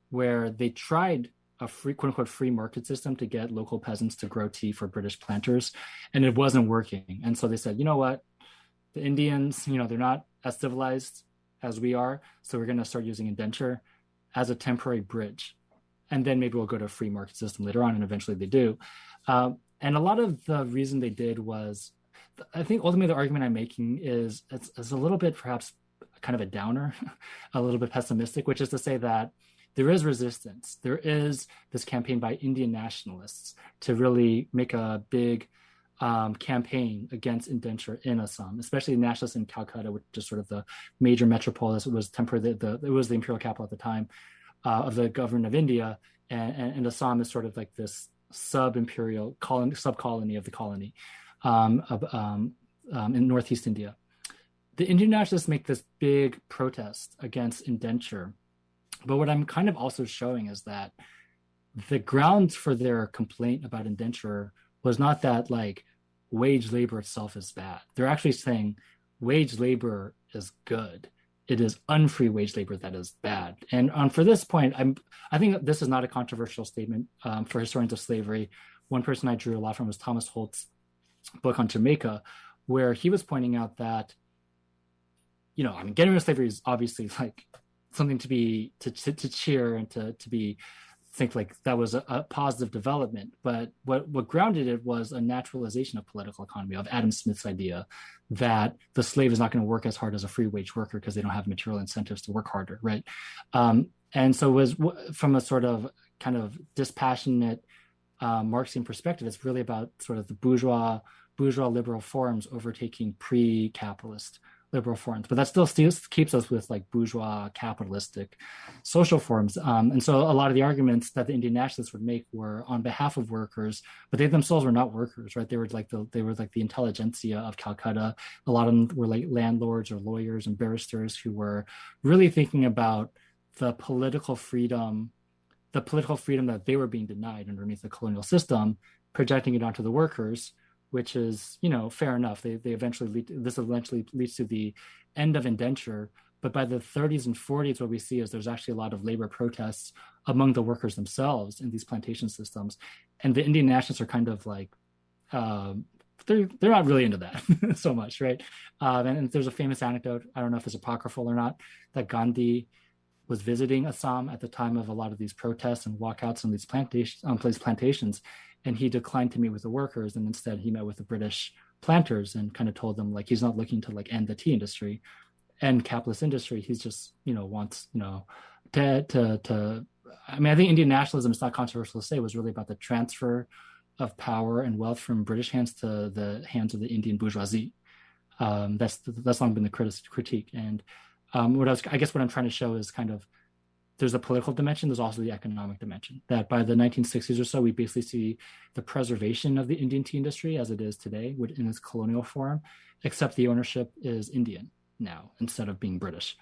where they tried a free, quote unquote, free market system to get local peasants to grow tea for British planters, and it wasn't working. And so they said, you know what, the Indians, they're not as civilized as we are, so we're going to start using indenture as a temporary bridge. And then maybe we'll go to a free market system later on, and eventually they do. And a lot of the reason they did was, I think ultimately the argument I'm making is it's a little bit perhaps kind of a downer, a little bit pessimistic, which is to say that there is resistance. There is this campaign by Indian nationalists to really make a big campaign against indenture in Assam, especially the nationalists in Calcutta, which is sort of the major metropolis. It was temporarily it was the imperial capital at the time of the government of India, and Assam is sort of like this sub-imperial sub-colony of the colony in northeast India. The Indian nationalists make this big protest against indenture, but what I'm kind of also showing is that the grounds for their complaint about indenture was not that like wage labor itself is bad. They're actually saying wage labor is good. It is unfree wage labor that is bad. And for this point, I think that this is not a controversial statement for historians of slavery. One person I drew a lot from was Thomas Holt's book on Jamaica, where he was pointing out that, getting rid of slavery is obviously like something to cheer and to think like that was a positive development. But what grounded it was a naturalization of political economy, of Adam Smith's idea that the slave is not going to work as hard as a free wage worker because they don't have material incentives to work harder, right? And so it was from a sort of kind of dispassionate Marxian perspective, it's really about sort of the bourgeois liberal forms overtaking pre-capitalist liberal forms, but that still keeps us with like bourgeois capitalistic social forms. And so a lot of the arguments that the Indian nationalists would make were on behalf of workers, but they themselves were not workers, right? They were like the intelligentsia of Calcutta. A lot of them were like landlords or lawyers and barristers who were really thinking about the political freedom that they were being denied underneath the colonial system, projecting it onto the workers, which is, fair enough. This eventually leads to the end of indenture. But by the 30s and 40s, what we see is there's actually a lot of labor protests among the workers themselves in these plantation systems. And the Indian nationalists are kind of like, they're not really into that so much, right? And there's a famous anecdote, I don't know if it's apocryphal or not, that Gandhi was visiting Assam at the time of a lot of these protests and walkouts on these plantations. And he declined to meet with the workers, and instead he met with the British planters and kind of told them like he's not looking to like end the tea industry, end capitalist industry. He's just wants to. I mean, I think Indian nationalism, it's not controversial to say, was really about the transfer of power and wealth from British hands to the hands of the Indian bourgeoisie. That's long been the critique. And what I'm trying to show is kind of, there's a political dimension, there's also the economic dimension, that by the 1960s or so, we basically see the preservation of the Indian tea industry as it is today in its colonial form, except the ownership is Indian now instead of being British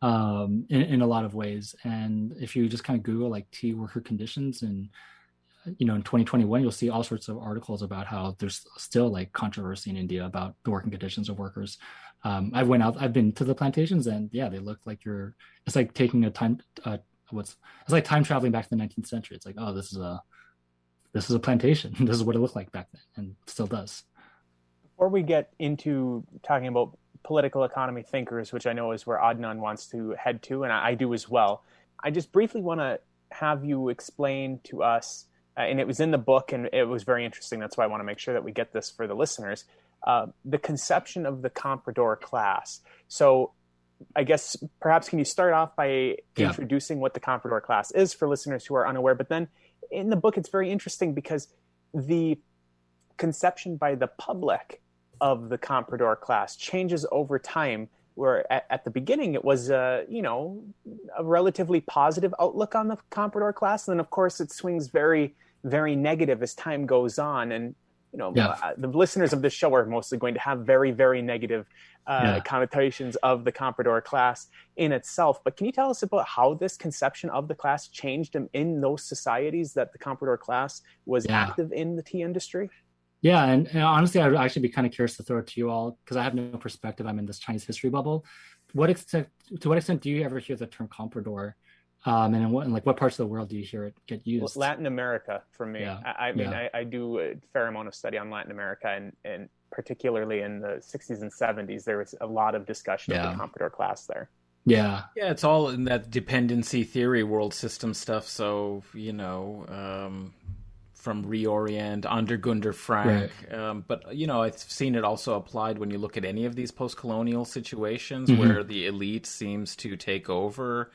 in a lot of ways. And if you just kind of Google like tea worker conditions and, in 2021, you'll see all sorts of articles about how there's still like controversy in India about the working conditions of workers. I've been to the plantations, and yeah, they look like it's like taking it's like time traveling back to the 19th century. It's like, oh, this is a plantation. This is what it looked like back then, and still does. Before we get into talking about political economy thinkers, which I know is where Adnan wants to head to, and I do as well, I just briefly want to have you explain to us, and it was in the book, and it was very interesting. That's why I want to make sure that we get this for the listeners. The conception of the comprador class. So I guess perhaps can you start off by introducing what the comprador class is for listeners who are unaware? But then in the book, it's very interesting because the conception by the public of the comprador class changes over time, where at the beginning it was a relatively positive outlook on the comprador class. And then of course it swings very, very negative as time goes on. And the listeners of this show are mostly going to have very, very negative connotations of the comprador class in itself. But can you tell us about how this conception of the class changed in those societies that the comprador class was active in the tea industry? Yeah, and honestly, I'd actually be kind of curious to throw it to you all, because I have no perspective. I'm in this Chinese history bubble. To what extent do you ever hear the term comprador? And what parts of the world do you hear it get used? Well, Latin America for me. Yeah. I do a fair amount of study on Latin America, and particularly in the 60s and 70s, there was a lot of discussion of the comprador class there. Yeah. Yeah, it's all in that dependency theory, world system stuff. So, from Reorient, under Gunder Frank. Right. But, I've seen it also applied when you look at any of these post-colonial situations where the elite seems to take over.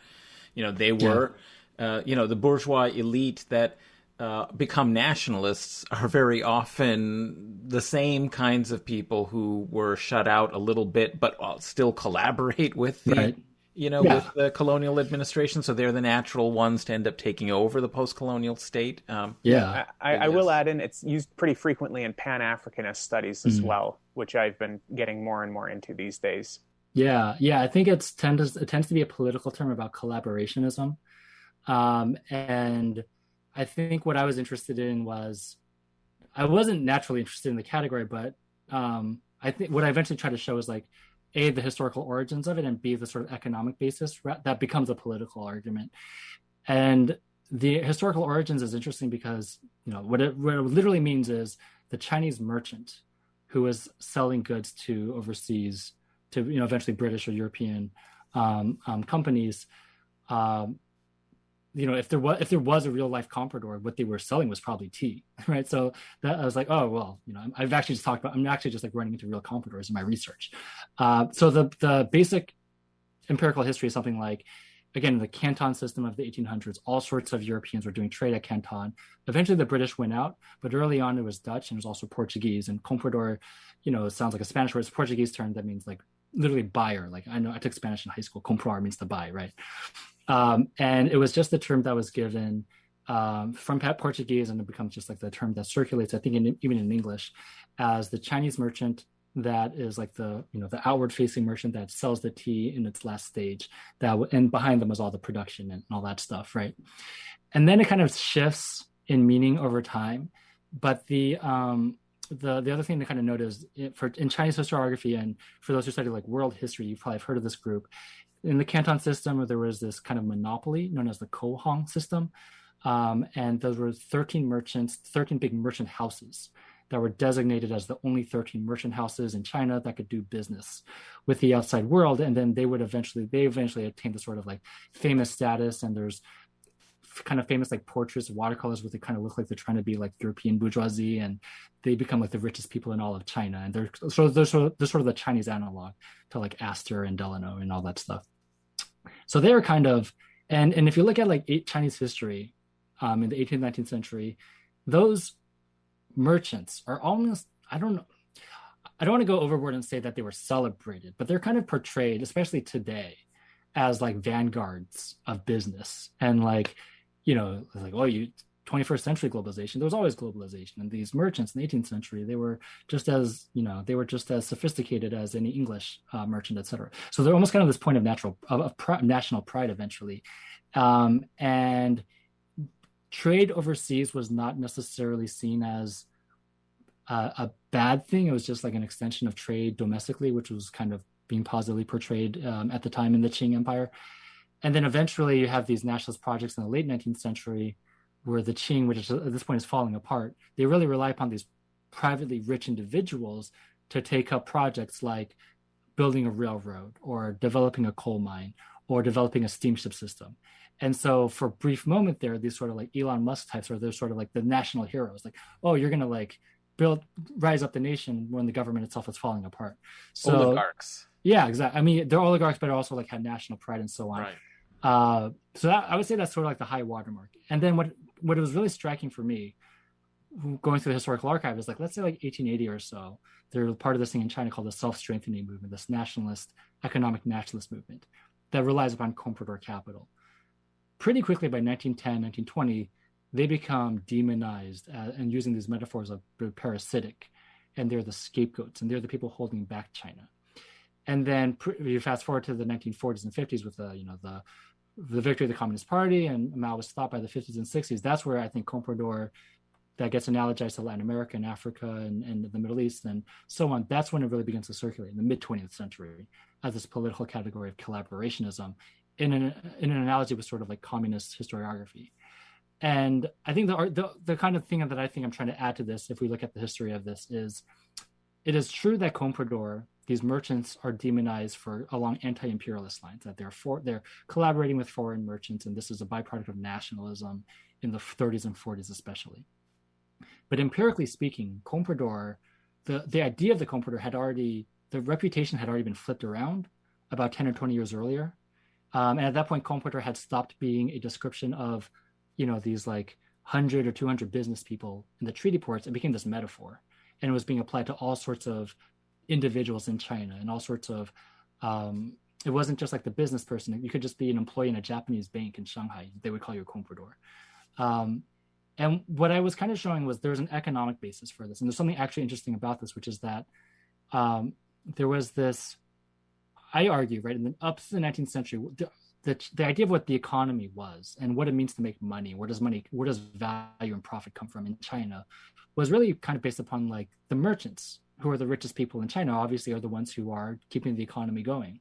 They were, the bourgeois elite that become nationalists are very often the same kinds of people who were shut out a little bit, but still collaborate with the, Right. with the colonial administration. So they're the natural ones to end up taking over the post-colonial state. I will add in, it's used pretty frequently in Pan-Africanist studies as well, which I've been getting more and more into these days. Yeah. I think it tends to be a political term about collaborationism. And I think what I was interested in was, I wasn't naturally interested in the category, but I think what I eventually tried to show is like, A, the historical origins of it, and B, the sort of economic basis that becomes a political argument. And the historical origins is interesting because, what it literally means is the Chinese merchant who was selling goods to overseas, to, eventually British or European companies, if there was a real life comprador, what they were selling was probably tea, right? So that I was like, oh well, I'm actually just like running into real compradors in my research. So the basic empirical history is something like, again, the Canton system of the 1800s. All sorts of Europeans were doing trade at Canton. Eventually, the British went out, but early on it was Dutch and it was also Portuguese. And comprador, it sounds like a Spanish word. It's a Portuguese term that means like literally buyer. Like I know I took Spanish in high school. Comprar means to buy, right? And it was just the term that was given from Portuguese, and it becomes just like the term that circulates, I think, even in English, as the Chinese merchant that is like the outward-facing merchant that sells the tea in its last stage. And behind them was all the production and all that stuff, right? And then it kind of shifts in meaning over time. But the other thing to kind of note is in Chinese historiography, and for those who study like world history, you've probably heard of this group. In the Canton system, there was this kind of monopoly known as the Kohong system. And those were 13 big merchant houses that were designated as the only 13 merchant houses in China that could do business with the outside world. And then they eventually attained the sort of like famous status. And there's kind of famous like portraits, watercolors, where they kind of look like they're trying to be like European bourgeoisie, and they become like the richest people in all of China. And they're sort of the Chinese analog to like Astor and Delano and all that stuff. So they were kind of, and if you look at like Chinese history in the 18th, 19th century, those merchants are almost, I don't want to go overboard and say that they were celebrated, but they're kind of portrayed, especially today, as like vanguards of business. And like, like, oh, 21st century globalization, there was always globalization. And these merchants in the 18th century, they were just as sophisticated as any English merchant, et cetera. So they're almost kind of this point of national pride eventually. And trade overseas was not necessarily seen as a bad thing. It was just like an extension of trade domestically, which was kind of being positively portrayed at the time in the Qing Empire. And then eventually you have these nationalist projects in the late 19th century where the Qing, which at this point is falling apart, they really rely upon these privately rich individuals to take up projects like building a railroad or developing a coal mine or developing a steamship system. And so for a brief moment there, these sort of like Elon Musk types they're sort of like the national heroes. Like, oh, you're going to like rise up the nation when the government itself is falling apart. So oligarchs. Yeah, exactly. I mean, they're oligarchs, but also like had national pride and so on. Right. So I would say that's sort of like the high watermark. And then what was really striking for me going through the historical archive is like, let's say like 1880 or so, they're part of this thing in China called the self-strengthening movement, this economic nationalist movement that relies upon comprador capital. Pretty quickly by 1910, 1920, they become demonized and using these metaphors of parasitic, and they're the scapegoats, and they're the people holding back China. And then you fast forward to the 1940s and 50s with the victory of the Communist Party, and Mao was stopped by the 50s and 60s. That's where I think comprador, that gets analogized to Latin America and Africa and the Middle East and so on. That's when it really begins to circulate in the mid-20th century as this political category of collaborationism in an analogy with sort of like communist historiography. And I think the kind of thing that I think I'm trying to add to this, if we look at the history of this, is it is true that comprador, these merchants, are demonized along anti-imperialist lines, that they're collaborating with foreign merchants, and this is a byproduct of nationalism in the 30s and 40s especially. But empirically speaking, comprador, the idea of the comprador the reputation had already been flipped around about 10 or 20 years earlier. And at that point, comprador had stopped being a description of, these like 100 or 200 business people in the treaty ports. It became this metaphor, and it was being applied to all sorts of individuals in China and all sorts of, it wasn't just like the business person. You could just be an employee in a Japanese bank in Shanghai. They would call you a comprador. And what I was kind of showing was there's an economic basis for this. And there's something actually interesting about this, which is that there was this, I argue, right, up to the 19th century, the idea of what the economy was and what it means to make money, where does value and profit come from in China, was really kind of based upon like the merchants, who are the richest people in China, obviously are the ones who are keeping the economy going.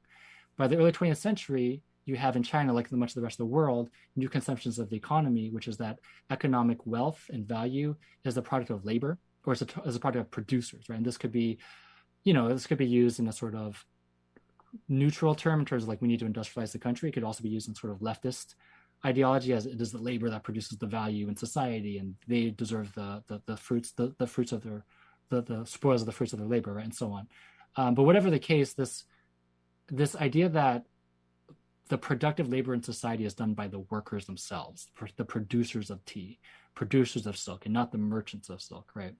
By the early 20th century, you have in China, like much of the rest of the world, new conceptions of the economy, which is that economic wealth and value is the product of labor, or is a product of producers, right? And this could be, this could be used in a sort of neutral term in terms of like we need to industrialize the country. It could also be used in sort of leftist ideology, as it is the labor that produces the value in society, and they deserve the fruits of their the spoils of the fruits of their labor, right, and so on. But whatever the case, this idea that the productive labor in society is done by the workers themselves, the producers of tea, producers of silk, and not the merchants of silk, right?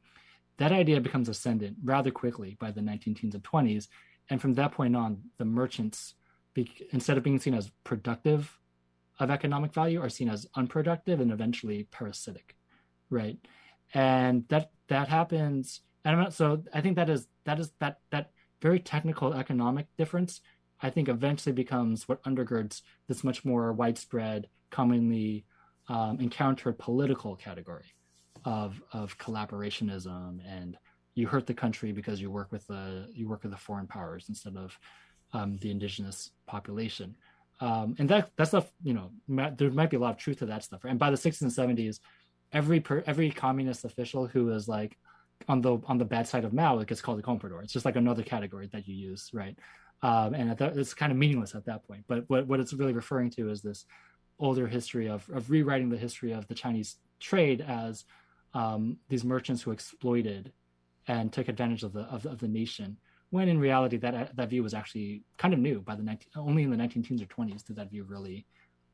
That idea becomes ascendant rather quickly by the 1910s and 20s. And from that point on, the merchants, instead of being seen as productive of economic value, are seen as unproductive and eventually parasitic, right? And that happens. And so I think that very technical economic difference, I think, eventually becomes what undergirds this much more widespread, commonly encountered political category of collaborationism, and you hurt the country because you work with the foreign powers instead of the indigenous population, and that stuff, there might be a lot of truth to that stuff. And by the 60s and 70s, every communist official who is like on the bad side of Mao, it gets called a comprador. It's just like another category that you use, right? And it's kind of meaningless at that point. But what it's really referring to is this older history of rewriting the history of the Chinese trade as these merchants who exploited and took advantage of the nation, when in reality that view was actually kind of new. Only in the 1910s or 20s did that view really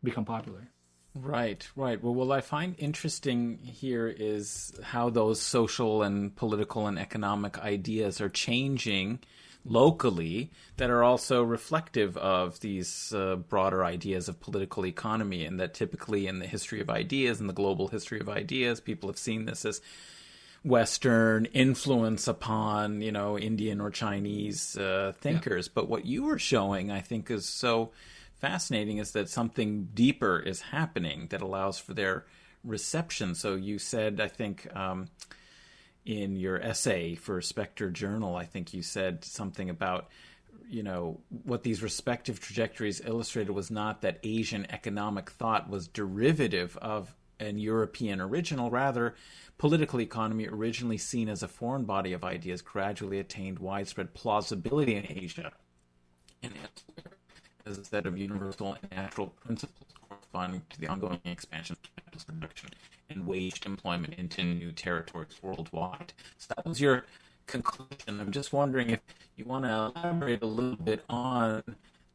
become popular. Right. Well, what I find interesting here is how those social and political and economic ideas are changing locally, that are also reflective of these broader ideas of political economy, and that typically in the history of ideas and the global history of ideas, people have seen this as Western influence upon, Indian or Chinese thinkers. Yeah. But what you were showing, I think, is so fascinating, is that something deeper is happening that allows for their reception. So you said, I think, in your essay for Spectre Journal, I think you said something about, what these respective trajectories illustrated was not that Asian economic thought was derivative of an European original. Rather, political economy, originally seen as a foreign body of ideas, gradually attained widespread plausibility in Asia, and as a set of universal and natural principles corresponding to the ongoing expansion of capitalist production and waged employment into new territories worldwide. So that was your conclusion. I'm just wondering if you want to elaborate a little bit on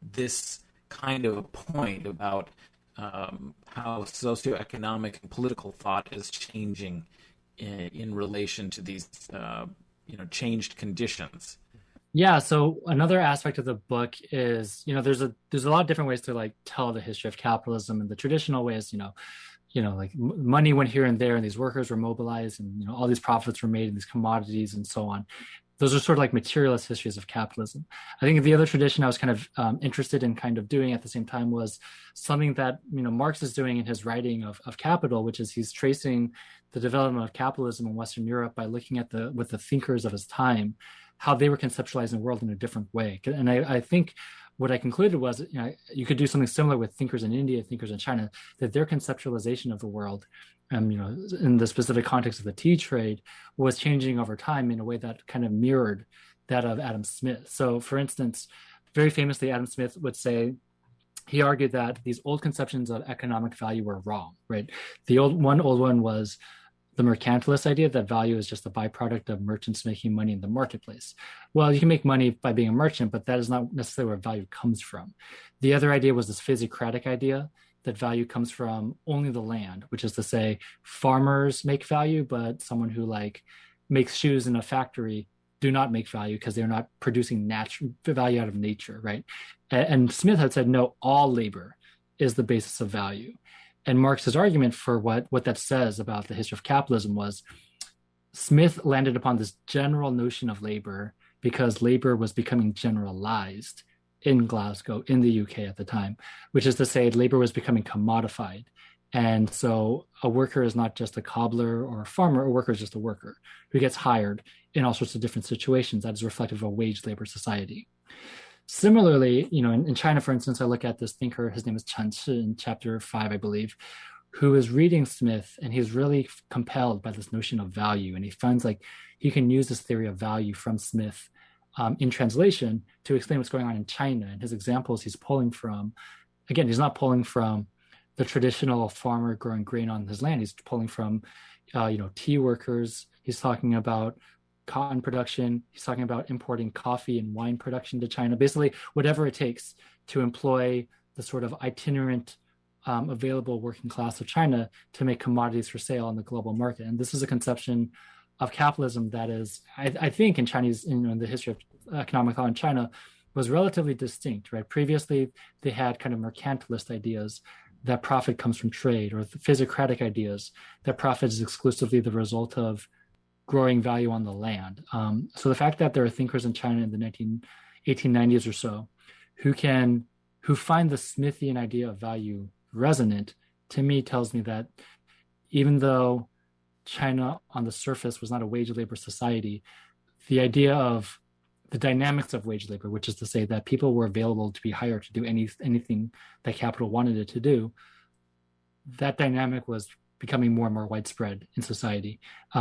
this kind of point about how socioeconomic and political thought is changing in relation to these changed conditions. Yeah, so another aspect of the book is, there's a lot of different ways to like tell the history of capitalism. And the traditional way is, like money went here and there, and these workers were mobilized, and all these profits were made in these commodities and so on. Those are sort of like materialist histories of capitalism. I think the other tradition I was kind of interested in kind of doing at the same time was something that Marx is doing in his writing of Capital, which is he's tracing the development of capitalism in Western Europe by looking at with the thinkers of his time, how they were conceptualizing the world in a different way. And I think what I concluded was, you could do something similar with thinkers in India, thinkers in China, that their conceptualization of the world, in the specific context of the tea trade, was changing over time in a way that kind of mirrored that of Adam Smith. So, for instance, very famously, Adam Smith would say, he argued that these old conceptions of economic value were wrong, right? The old one was the mercantilist idea that value is just a byproduct of merchants making money in the marketplace. Well, you can make money by being a merchant, but that is not necessarily where value comes from. The other idea was this physiocratic idea that value comes from only the land, which is to say farmers make value, but someone who like makes shoes in a factory do not make value because they're not producing natural value out of nature, right? And Smith had said, no, all labor is the basis of value. And Marx's argument for what that says about the history of capitalism was Smith landed upon this general notion of labor because labor was becoming generalized in Glasgow, in the UK at the time, which is to say labor was becoming commodified. And so a worker is not just a cobbler or a farmer, a worker is just a worker who gets hired in all sorts of different situations. That is reflective of a wage labor society. Similarly, in China, for instance, I look at this thinker, his name is Chen Shi in chapter 5, I believe, who is reading Smith, and he's really compelled by this notion of value. And he finds like he can use this theory of value from Smith in translation to explain what's going on in China. And his examples he's pulling from, again, he's not pulling from the traditional farmer growing grain on his land. He's pulling from, tea workers. He's talking about cotton production. He's talking about importing coffee and wine production to China. Basically, whatever it takes to employ the sort of itinerant, available working class of China to make commodities for sale on the global market. And this is a conception of capitalism that is, I think, in Chinese, in the history of economic thought in China, was relatively distinct. Right? Previously, they had kind of mercantilist ideas that profit comes from trade, or the physiocratic ideas that profit is exclusively the result of growing value on the land. So the fact that there are thinkers in China in the 1890s or so who find the Smithian idea of value resonant, to me tells me that even though China on the surface was not a wage labor society, the idea of the dynamics of wage labor, which is to say that people were available to be hired to do anything that capital wanted it to do, that dynamic was becoming more and more widespread in society,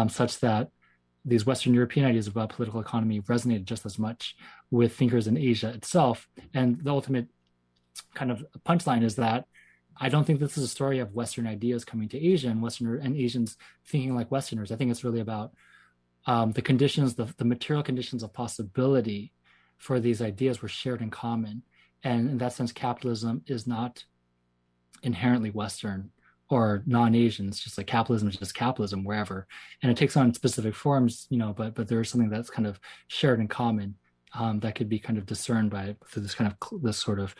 such that these Western European ideas about political economy resonated just as much with thinkers in Asia itself. And the ultimate kind of punchline is that I don't think this is a story of Western ideas coming to Asia and Asians thinking like Westerners. I think it's really about the conditions, the material conditions of possibility for these ideas were shared in common. And in that sense, capitalism is not inherently Western or non-Asian. It's just like capitalism is just capitalism wherever. And it takes on specific forms, but there is something that's kind of shared in common that could be kind of discerned by through this sort of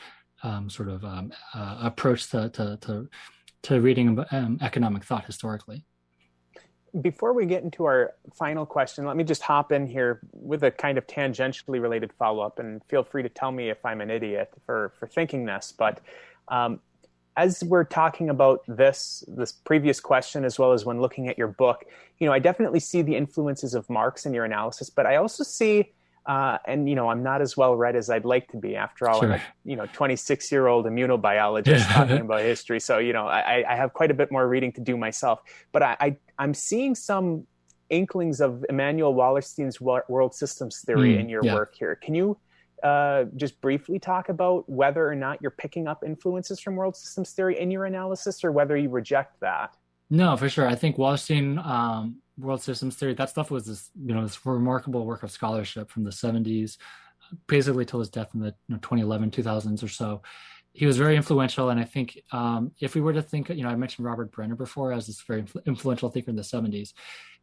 approach to reading economic thought historically. Before we get into our final question, let me just hop in here with a kind of tangentially related follow-up, and feel free to tell me if I'm an idiot for thinking this. But as we're talking about this previous question, as well as when looking at your book, I definitely see the influences of Marx in your analysis, but I also see, and I'm not as well read as I'd like to be. After all, sure. I'm a 26-year-old immunobiologist talking about history. So, I have quite a bit more reading to do myself. But I'm seeing some inklings of Immanuel Wallerstein's world systems theory in your work here. Can you just briefly talk about whether or not you're picking up influences from world systems theory in your analysis, or whether you reject that? No, for sure. I think Wallerstein, world systems theory, that stuff was this remarkable work of scholarship from the 70s, basically till his death in the 2011, 2000s or so. He was very influential. And I think if we were to think, I mentioned Robert Brenner before as this very influential thinker in the 70s.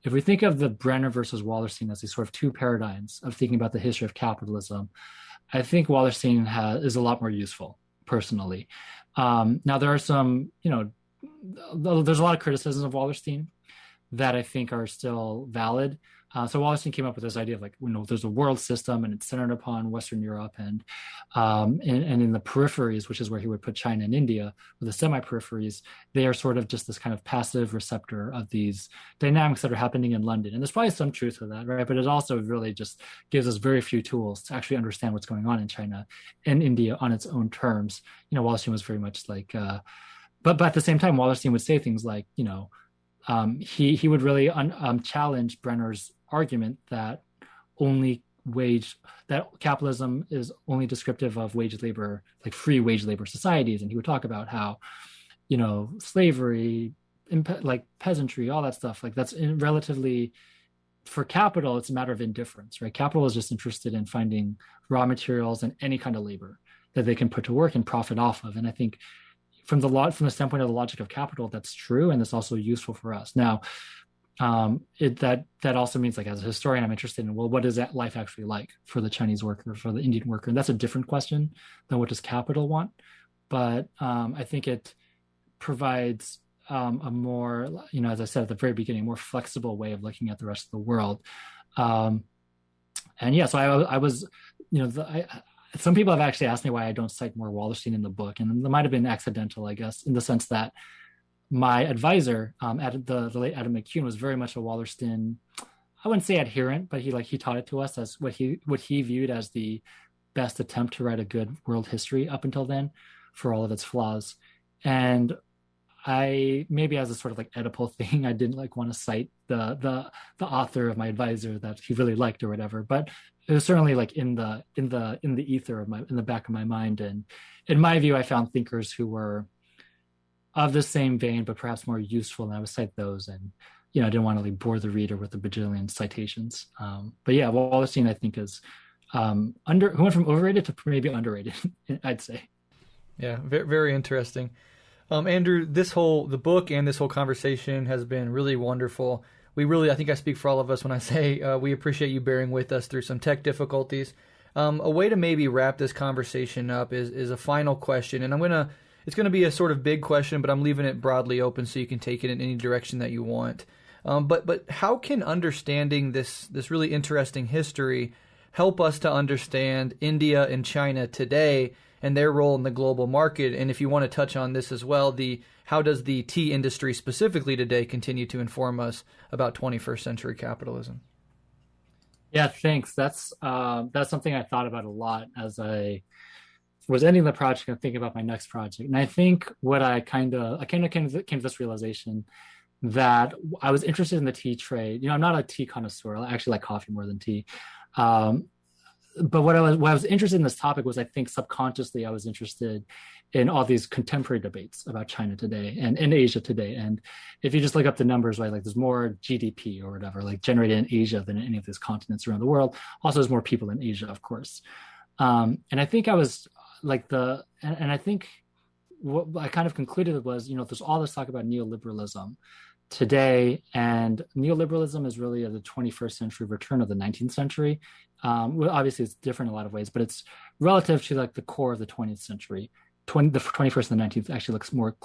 If we think of the Brenner versus Wallerstein as these sort of two paradigms of thinking about the history of capitalism, I think Wallerstein is a lot more useful, personally. Now, there are some, there's a lot of criticisms of Wallerstein that I think are still valid. So Wallerstein came up with this idea of there's a world system and it's centered upon Western Europe and in the peripheries, which is where he would put China and India, or the semi-peripheries, they are sort of just this kind of passive receptor of these dynamics that are happening in London. And there's probably some truth to that, right? But it also really just gives us very few tools to actually understand what's going on in China and India on its own terms. Wallerstein was very much like, but at the same time, Wallerstein would say things like, he would really challenge Brenner's argument that capitalism is only descriptive of wage labor, like free wage labor societies. And he would talk about how, slavery, like peasantry, all that stuff. Like that's relatively, for capital, it's a matter of indifference, right? Capital is just interested in finding raw materials and any kind of labor that they can put to work and profit off of. And I think from the standpoint of the logic of capital, that's true, and it's also useful for us. Now, that also means, like, as a historian, I'm interested in, well, what is that life actually like for the Chinese worker, for the Indian worker? And that's a different question than what does capital want. But I think it provides a more, as I said at the very beginning, more flexible way of looking at the rest of the world. And yeah, so I was, some people have actually asked me why I don't cite more Wallerstein in the book, and it might have been accidental, I guess, in the sense that my advisor, the late Adam McCune, was very much a Wallerstein, I wouldn't say adherent, but he taught it to us as what he viewed as the best attempt to write a good world history up until then, for all of its flaws. And I, maybe as a sort of like Oedipal thing, I didn't want to cite the author of my advisor that he really liked or whatever, but it was certainly like in the ether of in the back of my mind. And in my view, I found thinkers who were of the same vein, but perhaps more useful, and I would cite those. And I didn't want to bore the reader with a bajillion citations. But yeah, Wallerstein, I think, is who went from overrated to maybe underrated, I'd say. Yeah, very, very interesting. Andrew, the book and this whole conversation has been really wonderful. I think I speak for all of us when I say we appreciate you bearing with us through some tech difficulties. A way to maybe wrap this conversation up is a final question, and it's going to be a sort of big question, but I'm leaving it broadly open so you can take it in any direction that you want. But how can understanding this really interesting history help us to understand India and China today and their role in the global market? And if you want to touch on this as well, how does the tea industry specifically today continue to inform us about 21st century capitalism? Yeah, thanks. That's something I thought about a lot as I was ending the project and thinking about my next project. And I think what I kind of came to this realization that I was interested in the tea trade. I'm not a tea connoisseur. I actually like coffee more than tea. But what I was interested in this topic was, I think subconsciously I was interested in all these contemporary debates about China today and in Asia today. And if you just look up the numbers, right, like there's more GDP or whatever, like generated in Asia than in any of these continents around the world. Also, there's more people in Asia, of course. And I think I was like and I think what I kind of concluded was, there's all this talk about neoliberalism today, and neoliberalism is really the 21st century return of the 19th century. Well, obviously it's different in a lot of ways, but it's relative to like the core of the 20th century. The 21st and the 19th actually looks more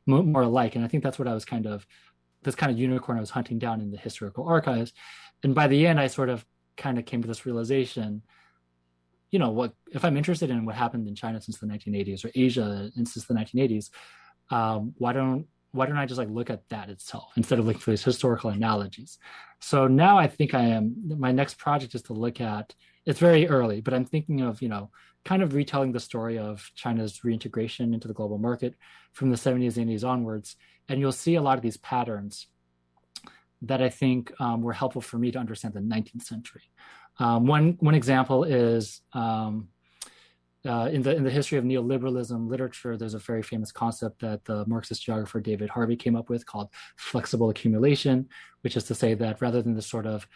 alike. And I think that's what I was this kind of unicorn I was hunting down in the historical archives. And by the end, I sort of kind of came to this realization, what if I'm interested in what happened in China since the 1980s or Asia since the 1980s, why don't I just look at that itself instead of looking for these historical analogies? So now I think my next project is to look at, it's very early, but I'm thinking of, kind of retelling the story of China's reintegration into the global market from the 70s and 80s onwards. And you'll see a lot of these patterns that I think were helpful for me to understand the 19th century. One example is in the history of neoliberalism literature, there's a very famous concept that the Marxist geographer David Harvey came up with called flexible accumulation, which is to say that rather than the sort of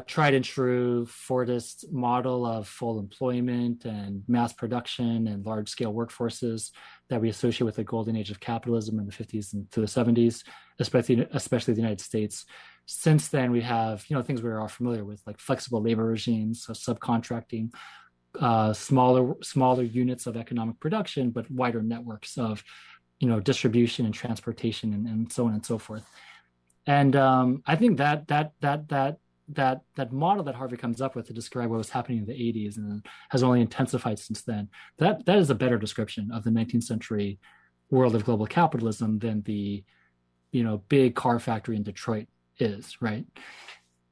tried and true Fordist model of full employment and mass production and large scale workforces that we associate with the golden age of capitalism in the 50s and to the 70s, especially the United States. Since then, we have, things we're all familiar with, like flexible labor regimes, so subcontracting, smaller units of economic production, but wider networks of, distribution and transportation and so on and so forth. And I think that model that Harvey comes up with to describe what was happening in the 80s and has only intensified since then, that is a better description of the 19th century world of global capitalism than the, big car factory in Detroit is, right?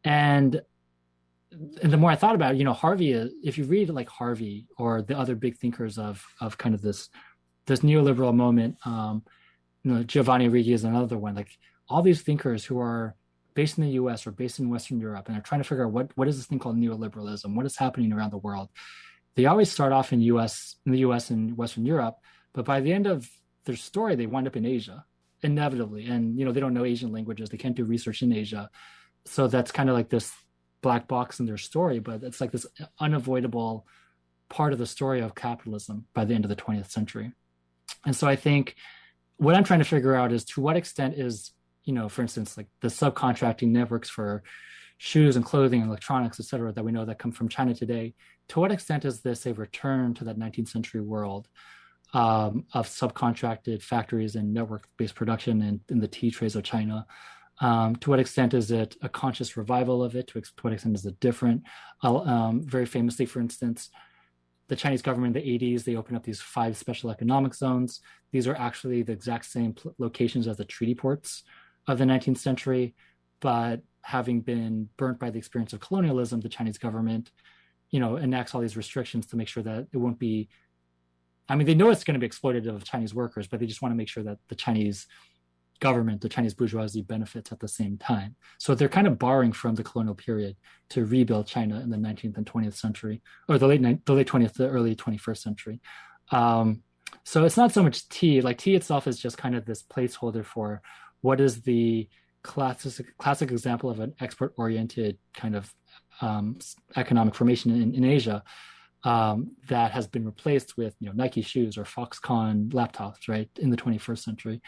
And the more I thought about it, Harvey, if you read like Harvey or the other big thinkers of kind of this neoliberal moment, Giovanni Righi is another one, like all these thinkers who are based in the US or based in Western Europe, and they're trying to figure out what is this thing called neoliberalism? What is happening around the world? They always start off in the US and Western Europe, but by the end of their story, they wind up in Asia. inevitably. And, they don't know Asian languages. They can't do research in Asia. So that's kind of like this black box in their story, but it's like this unavoidable part of the story of capitalism by the end of the 20th century. And so I think what I'm trying to figure out is to what extent is, for instance, like the subcontracting networks for shoes and clothing, electronics, et cetera, that we know that come from China today, to what extent is this a return to that 19th century world of subcontracted factories and network-based production in the tea trays of China? To what extent is it a conscious revival of it? To what extent is it different? Very famously, for instance, the Chinese government in the 80s, they opened up these 5 special economic zones. These are actually the exact same locations as the treaty ports of the 19th century, but having been burnt by the experience of colonialism, the Chinese government, enacts all these restrictions to make sure that it won't be, they know it's going to be exploitative of Chinese workers, but they just want to make sure that the Chinese government, the Chinese bourgeoisie benefits at the same time. So they're kind of borrowing from the colonial period to rebuild China in the 19th and 20th century, or the late 20th, the early 21st century. So it's not so much tea. Like tea itself is just kind of this placeholder for what is the classic example of an export-oriented kind of economic formation in Asia that has been replaced with Nike shoes or Foxconn laptops, right, in the 21st century.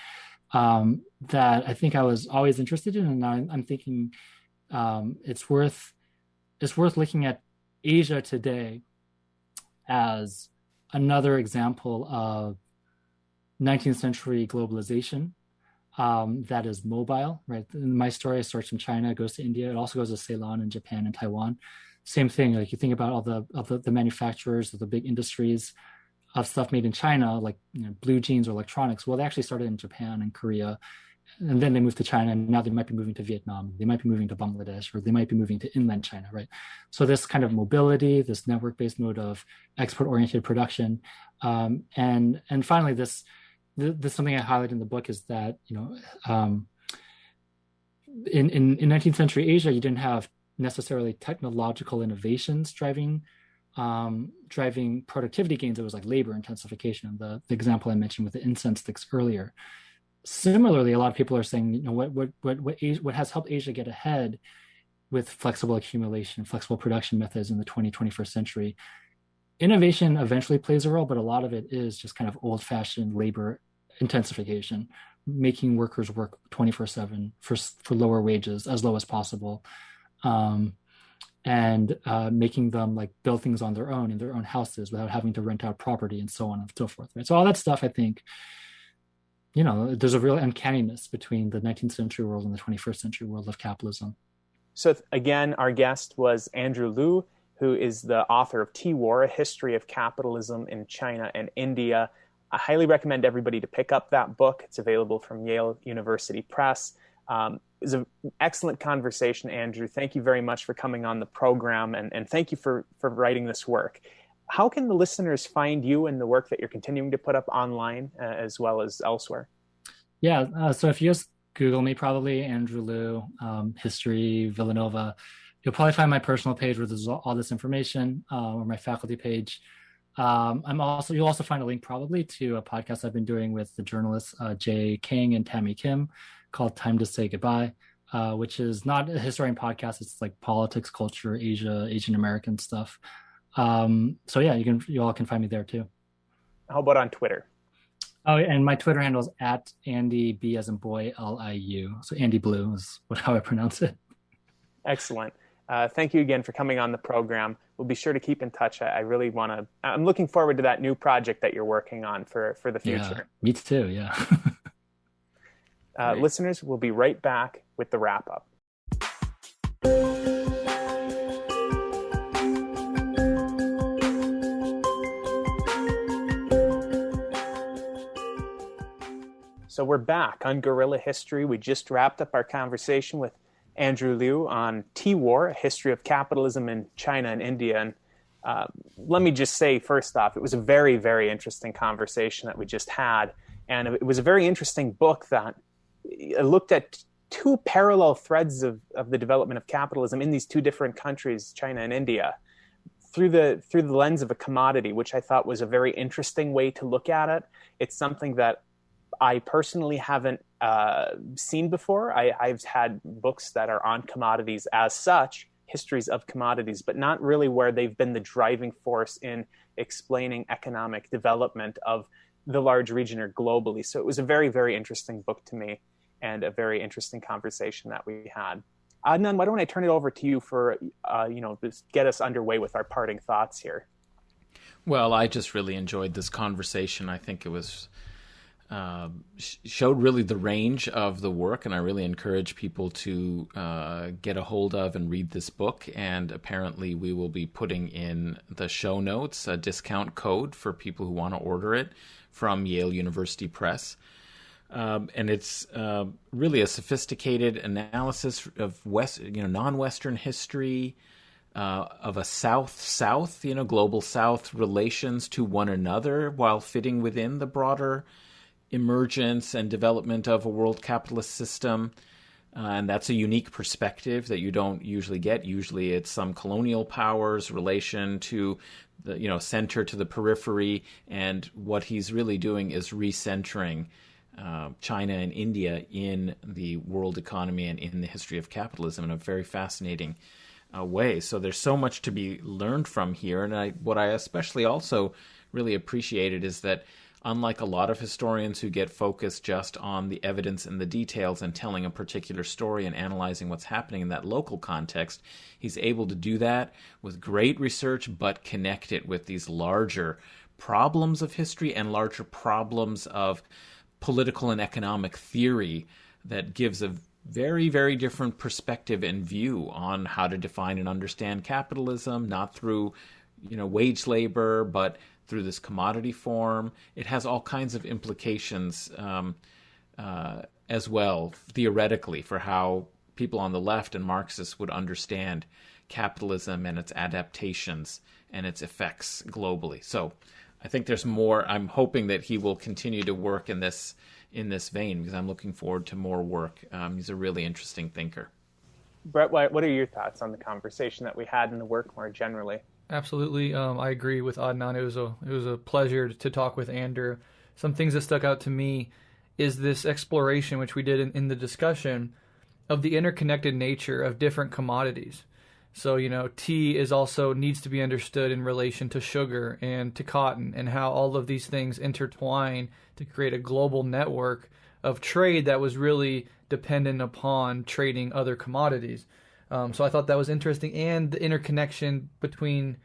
That I think I was always interested in, and now I'm thinking it's worth looking at Asia today as another example of 19th century globalization that is mobile, right? My story starts in China, goes to India, it also goes to Ceylon and Japan and Taiwan. Same thing, like you think about all the manufacturers of the big industries of stuff made in China, like blue jeans or electronics. Well, they actually started in Japan and Korea, and then they moved to China, and now they might be moving to Vietnam, they might be moving to Bangladesh, or they might be moving to inland China, right? So this kind of mobility, this network-based mode of export-oriented production, and finally, this something I highlight in the book is that in 19th century Asia, you didn't have necessarily technological innovations driving productivity gains. It was like labor intensification, the example I mentioned with the incense sticks earlier. Similarly, a lot of people are saying, what has helped Asia get ahead with flexible accumulation, flexible production methods in the 21st century. Innovation eventually plays a role, but a lot of it is just kind of old-fashioned labor intensification, making workers work 24/7 for lower wages, as low as possible. And making them like build things on their own in their own houses without having to rent out property and so on and so forth. Right? So all that stuff, I think, there's a real uncanniness between the 19th century world and the 21st century world of capitalism. So again, our guest was Andrew Liu, who is the author of Tea War, A History of Capitalism in China and India. I highly recommend everybody to pick up that book. It's available from Yale University Press. It was an excellent conversation, Andrew. Thank you very much for coming on the program, and thank you for writing this work. How can the listeners find you and the work that you're continuing to put up online as well as elsewhere? Yeah, so if you just Google me, probably Andrew Liu, History, Villanova, you'll probably find my personal page where there's all this information, or my faculty page. You'll also find a link probably to a podcast I've been doing with the journalists Jay King and Tammy Kim called Time to Say Goodbye, which is not a historian podcast. It's like politics, culture, Asia, Asian American stuff. So yeah, you all can find me there too. How about on Twitter? Oh, and my Twitter handle is at Andy B as in boy Liu. So Andy Blue is how I pronounce it. Excellent. Thank you again for coming on the program. We'll be sure to keep in touch. I'm looking forward to that new project that you're working on for the future. Yeah, me too, yeah. Listeners, we'll be right back with the wrap-up. So we're back on Guerrilla History. We just wrapped up our conversation with Andrew Liu on Tea War, A History of Capitalism in China and India. And let me just say, first off, it was a very, very interesting conversation that we just had. And it was a very interesting book that looked at two parallel threads of the development of capitalism in these two different countries, China and India, through the lens of a commodity, which I thought was a very interesting way to look at it. It's something that I personally haven't seen before. I've had books that are on commodities as such, histories of commodities, but not really where they've been the driving force in explaining economic development of the large region or globally. So it was a very, very interesting book to me and a very interesting conversation that we had. Adnan, why don't I turn it over to you for, get us underway with our parting thoughts here. Well, I just really enjoyed this conversation. I think it was showed really the range of the work, and I really encourage people to get a hold of and read this book. And apparently we will be putting in the show notes a discount code for people who want to order it from Yale University Press. And it's really a sophisticated analysis of non-Western history, of a South-South, global South relations to one another while fitting within the broader emergence and development of a world capitalist system. And that's a unique perspective that you don't usually get. Usually it's some colonial powers relation to the, center to the periphery. And what he's really doing is recentering China and India in the world economy and in the history of capitalism in a very fascinating way. So there's so much to be learned from here. And what I especially also really appreciated is that unlike a lot of historians who get focused just on the evidence and the details and telling a particular story and analyzing what's happening in that local context, he's able to do that with great research, but connect it with these larger problems of history and larger problems of political and economic theory that gives a very, very different perspective and view on how to define and understand capitalism, not through, wage labor, but through this commodity form. It has all kinds of implications as well, theoretically, for how people on the left and Marxists would understand capitalism and its adaptations and its effects globally. So I think there's more. I'm hoping that he will continue to work in this vein, because I'm looking forward to more work. He's a really interesting thinker. Breht, what are your thoughts on the conversation that we had and the work more generally? Absolutely. I agree with Adnan. It was a pleasure to talk with Andrew. Some things that stuck out to me is this exploration, which we did in the discussion, of the interconnected nature of different commodities. So, tea is also needs to be understood in relation to sugar and to cotton, and how all of these things intertwine to create a global network of trade that was really dependent upon trading other commodities. So I thought that was interesting, and the interconnection between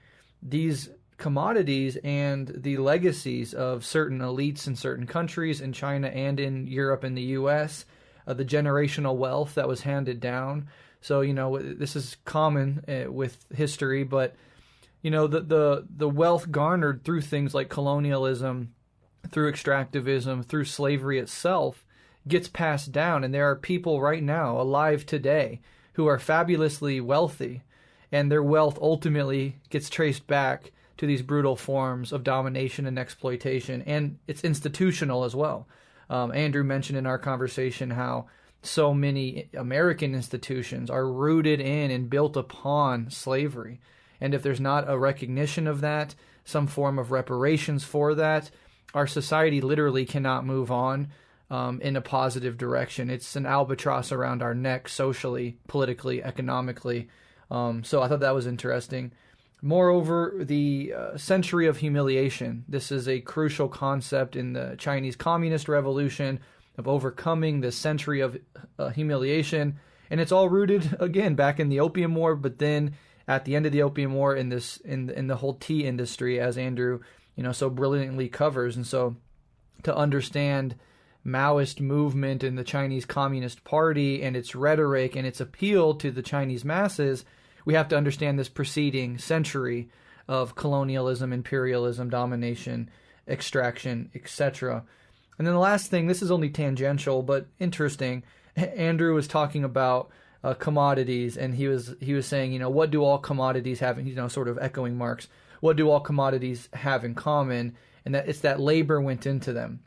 these commodities and the legacies of certain elites in certain countries, in China and in Europe and the U.S., the generational wealth that was handed down. So, this is common with history, but, the wealth garnered through things like colonialism, through extractivism, through slavery itself, gets passed down. And there are people right now alive today who are fabulously wealthy, and their wealth ultimately gets traced back to these brutal forms of domination and exploitation, and it's institutional as well. Andrew mentioned in our conversation how so many American institutions are rooted in and built upon slavery. And if there's not a recognition of that, some form of reparations for that, our society literally cannot move on in a positive direction. It's an albatross around our neck, socially, politically, economically. So I thought that was interesting. Moreover, the Century of Humiliation. This is a crucial concept in the Chinese Communist Revolution of overcoming the Century of Humiliation. And it's all rooted, again, back in the Opium War, but then at the end of the Opium War in the whole tea industry, as Andrew, so brilliantly covers. And so to understand Maoist movement in the Chinese Communist Party and its rhetoric and its appeal to the Chinese masses, we have to understand this preceding century of colonialism, imperialism, domination, extraction, etc. And then the last thing, this is only tangential but interesting. Andrew was talking about commodities, and he was saying, what do all commodities have? Sort of echoing Marx. What do all commodities have in common? And that it's that labor went into them.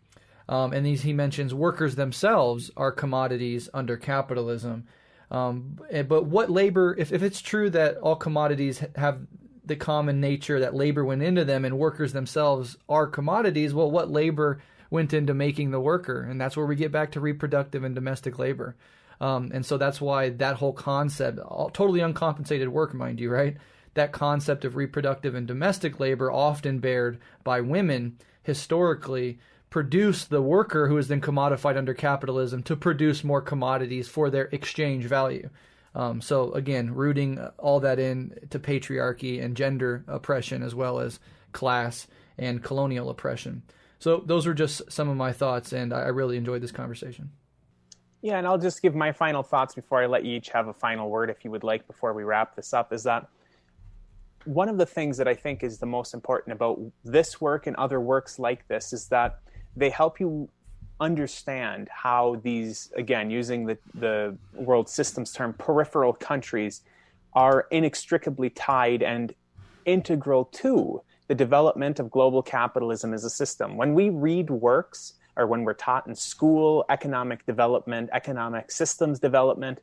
And he mentions workers themselves are commodities under capitalism. But what labor, if it's true that all commodities have the common nature that labor went into them and workers themselves are commodities, well, what labor went into making the worker. And that's where we get back to reproductive and domestic labor. And so that's why that whole concept, totally uncompensated work, mind you, right? That concept of reproductive and domestic labor, often bared by women, historically produce the worker who is then commodified under capitalism to produce more commodities for their exchange value. So again, rooting all that in to patriarchy and gender oppression, as well as class and colonial oppression. So those are just some of my thoughts, and I really enjoyed this conversation. Yeah, and I'll just give my final thoughts before I let you each have a final word, if you would like, before we wrap this up, is that one of the things that I think is the most important about this work and other works like this is that they help you understand how these, again, using the world systems term, peripheral countries are inextricably tied and integral to the development of global capitalism as a system. When we read works, or when we're taught in school, economic development, economic systems development,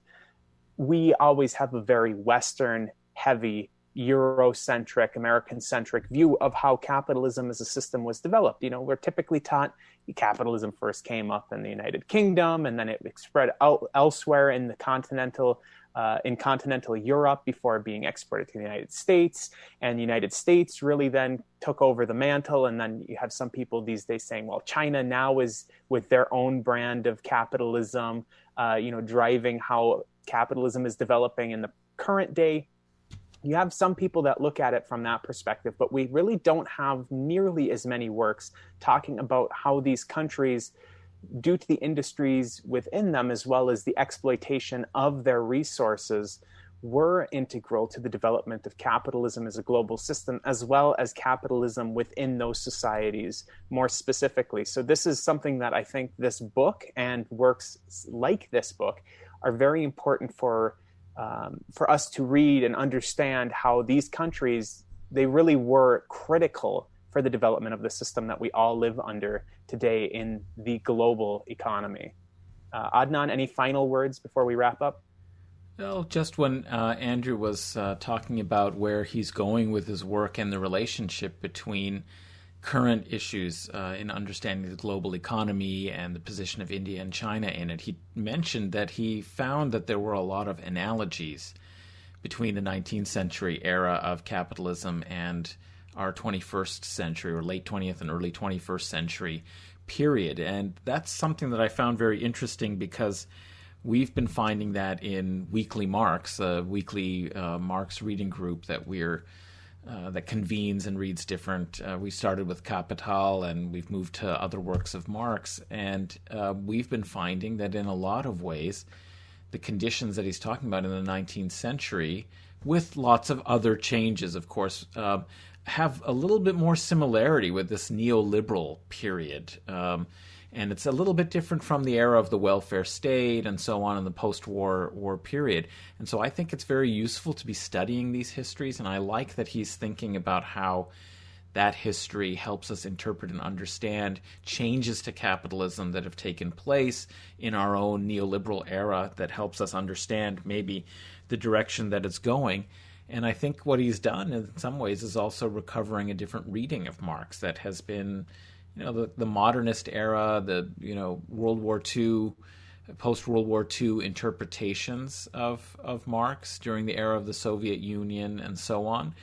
we always have a very Western, heavy, Eurocentric, American-centric view of how capitalism as a system was developed. You know, we're typically taught capitalism first came up in the United Kingdom, and then it spread out elsewhere in the continental Europe before being exported to the United States. And the United States really then took over the mantle. And then you have some people these days saying, well, China now is with their own brand of capitalism, driving how capitalism is developing in the current day. You have some people that look at it from that perspective, but we really don't have nearly as many works talking about how these countries, due to the industries within them, as well as the exploitation of their resources, were integral to the development of capitalism as a global system, as well as capitalism within those societies more specifically. So this is something that I think this book and works like this book are very important for us to read and understand how these countries, they really were critical for the development of the system that we all live under today in the global economy. Adnan, any final words before we wrap up? Well, just when Andrew was talking about where he's going with his work and the relationship between current issues in understanding the global economy and the position of India and China in it, he mentioned that he found that there were a lot of analogies between the 19th century era of capitalism and our 21st century, or late 20th and early 21st century period. And that's something that I found very interesting, because we've been finding that in Weekly Marx, a weekly Marx reading group that that convenes and reads different. We started with Capital, and we've moved to other works of Marx, and we've been finding that in a lot of ways, the conditions that he's talking about in the 19th century, with lots of other changes, of course, have a little bit more similarity with this neoliberal period. And it's a little bit different from the era of the welfare state and so on in the post-war period. And so I think it's very useful to be studying these histories, and I like that he's thinking about how that history helps us interpret and understand changes to capitalism that have taken place in our own neoliberal era, that helps us understand maybe the direction that it's going. And I think what he's done in some ways is also recovering a different reading of Marx that has been, the modernist era, the World War II, post-World War II interpretations of Marx during the era of the Soviet Union and so on,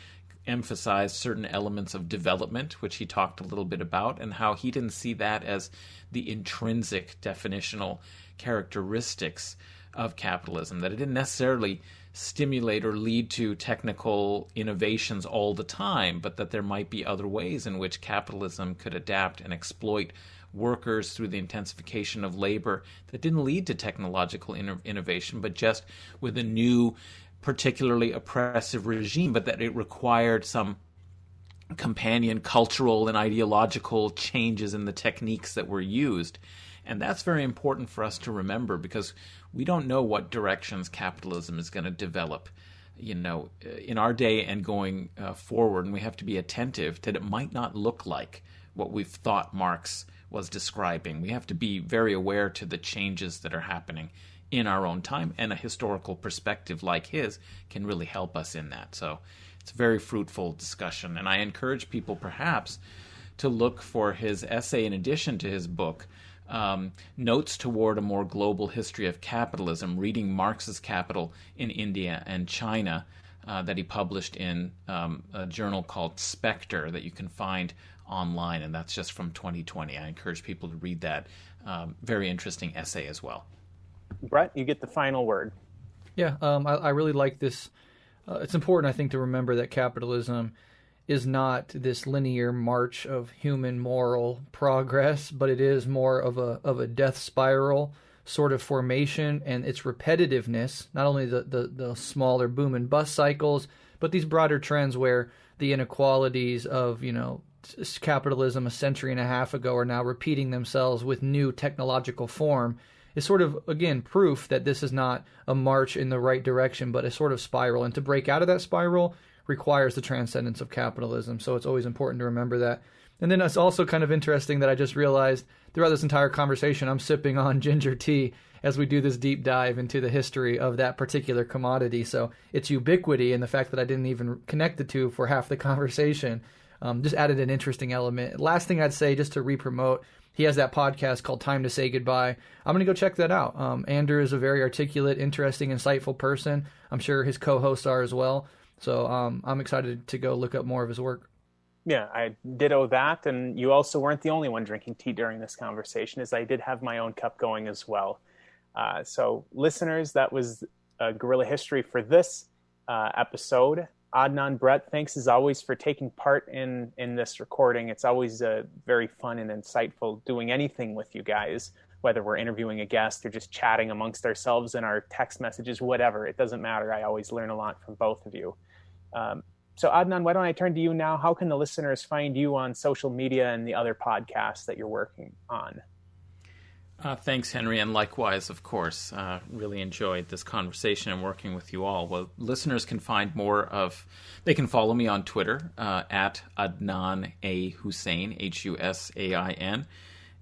emphasized certain elements of development, which he talked a little bit about, and how he didn't see that as the intrinsic definitional characteristics of capitalism, that it didn't necessarily stimulate or lead to technical innovations all the time, but that there might be other ways in which capitalism could adapt and exploit workers through the intensification of labor that didn't lead to technological innovation, but just with a new, particularly oppressive regime, but that it required some companion cultural and ideological changes in the techniques that were used. And that's very important for us to remember, because we don't know what directions capitalism is going to develop, in our day and going forward. And we have to be attentive that it might not look like what we've thought Marx was describing. We have to be very aware to the changes that are happening in our own time, and a historical perspective like his can really help us in that. So it's a very fruitful discussion, and I encourage people perhaps to look for his essay in addition to his book, Notes Toward a More Global History of Capitalism, Reading Marx's Capital in India and China, that he published in a journal called Spectre that you can find online, and that's just from 2020. I encourage people to read that. Very interesting essay as well. Breht, you get the final word. Yeah, I really like this. It's important, I think, to remember that capitalism is not this linear march of human moral progress, but it is more of a death spiral sort of formation, and its repetitiveness, not only the smaller boom and bust cycles, but these broader trends where the inequalities of, capitalism a century and a half ago are now repeating themselves with new technological form, is sort of, again, proof that this is not a march in the right direction, but a sort of spiral. And to break out of that spiral requires the transcendence of capitalism. So it's always important to remember that. And then it's also kind of interesting that I just realized throughout this entire conversation, I'm sipping on ginger tea as we do this deep dive into the history of that particular commodity. So its ubiquity and the fact that I didn't even connect the two for half the conversation just added an interesting element. Last thing I'd say, just to re-promote, he has that podcast called Time to Say Goodbye. I'm going to go check that out. Andrew is a very articulate, interesting, insightful person. I'm sure his co-hosts are as well. So I'm excited to go look up more of his work. Yeah, I ditto that. And you also weren't the only one drinking tea during this conversation, as I did have my own cup going as well. So listeners, that was Guerrilla History for this episode. Adnan, Breht, thanks as always for taking part in this recording. It's always very fun and insightful doing anything with you guys, whether we're interviewing a guest or just chatting amongst ourselves in our text messages, whatever. It doesn't matter. I always learn a lot from both of you. So Adnan, why don't I turn to you now? How can the listeners find you on social media and the other podcasts that you're working on? Thanks, Henry, and likewise, of course. Really enjoyed this conversation and working with you all. Well, listeners can find more of... They can follow me on Twitter, at Adnan A. Husain, Husain.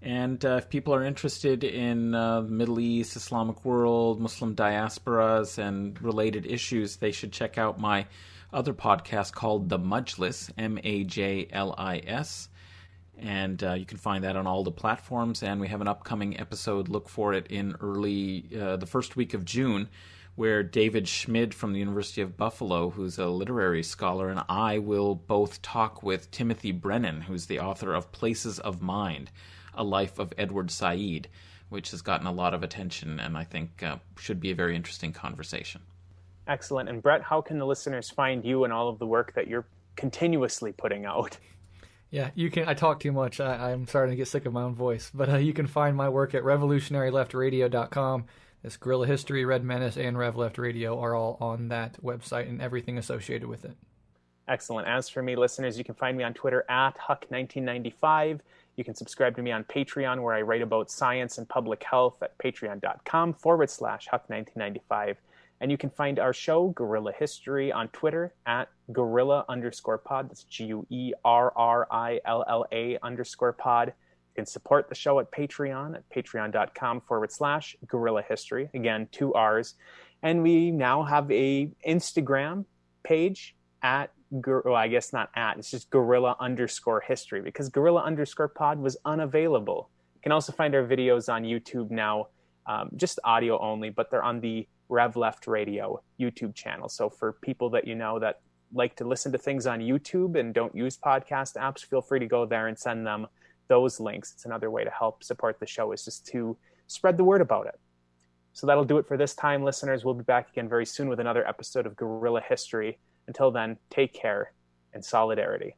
And if people are interested in the Middle East, Islamic world, Muslim diasporas, and related issues, they should check out my other podcast called The Majlis, Majlis. And you can find that on all the platforms. And we have an upcoming episode. Look for it in the first week of June, where David Schmid from the University of Buffalo, who's a literary scholar, and I will both talk with Timothy Brennan, who's the author of Places of Mind, A Life of Edward Said, which has gotten a lot of attention and I think should be a very interesting conversation. Excellent. And Breht, how can the listeners find you and all of the work that you're continuously putting out? Yeah, you can. I talk too much. I'm starting to get sick of my own voice. But you can find my work at revolutionaryleftradio.com. This Guerrilla History, Red Menace, and Rev Left Radio are all on that website and everything associated with it. Excellent. As for me, listeners, you can find me on Twitter at Huck1995. You can subscribe to me on Patreon, where I write about science and public health at patreon.com/Huck1995. And you can find our show, Guerrilla History, on Twitter at Guerrilla_pod. That's GUERRILLA_pod. You can support the show at Patreon at patreon.com/Guerrilla History. Again, 2 R's. And we now have a Instagram page at, well, I guess not at, it's just Guerrilla_history, because Guerrilla_pod was unavailable. You can also find our videos on YouTube now, just audio only, but they're on the Rev Left Radio YouTube channel. So for people that you know that like to listen to things on YouTube and don't use podcast apps, feel free to go there and send them those links. It's another way to help support the show, is just to spread the word about it. So that'll do it for this time, listeners. We'll be back again very soon with another episode of Guerrilla History. Until then, take care and solidarity.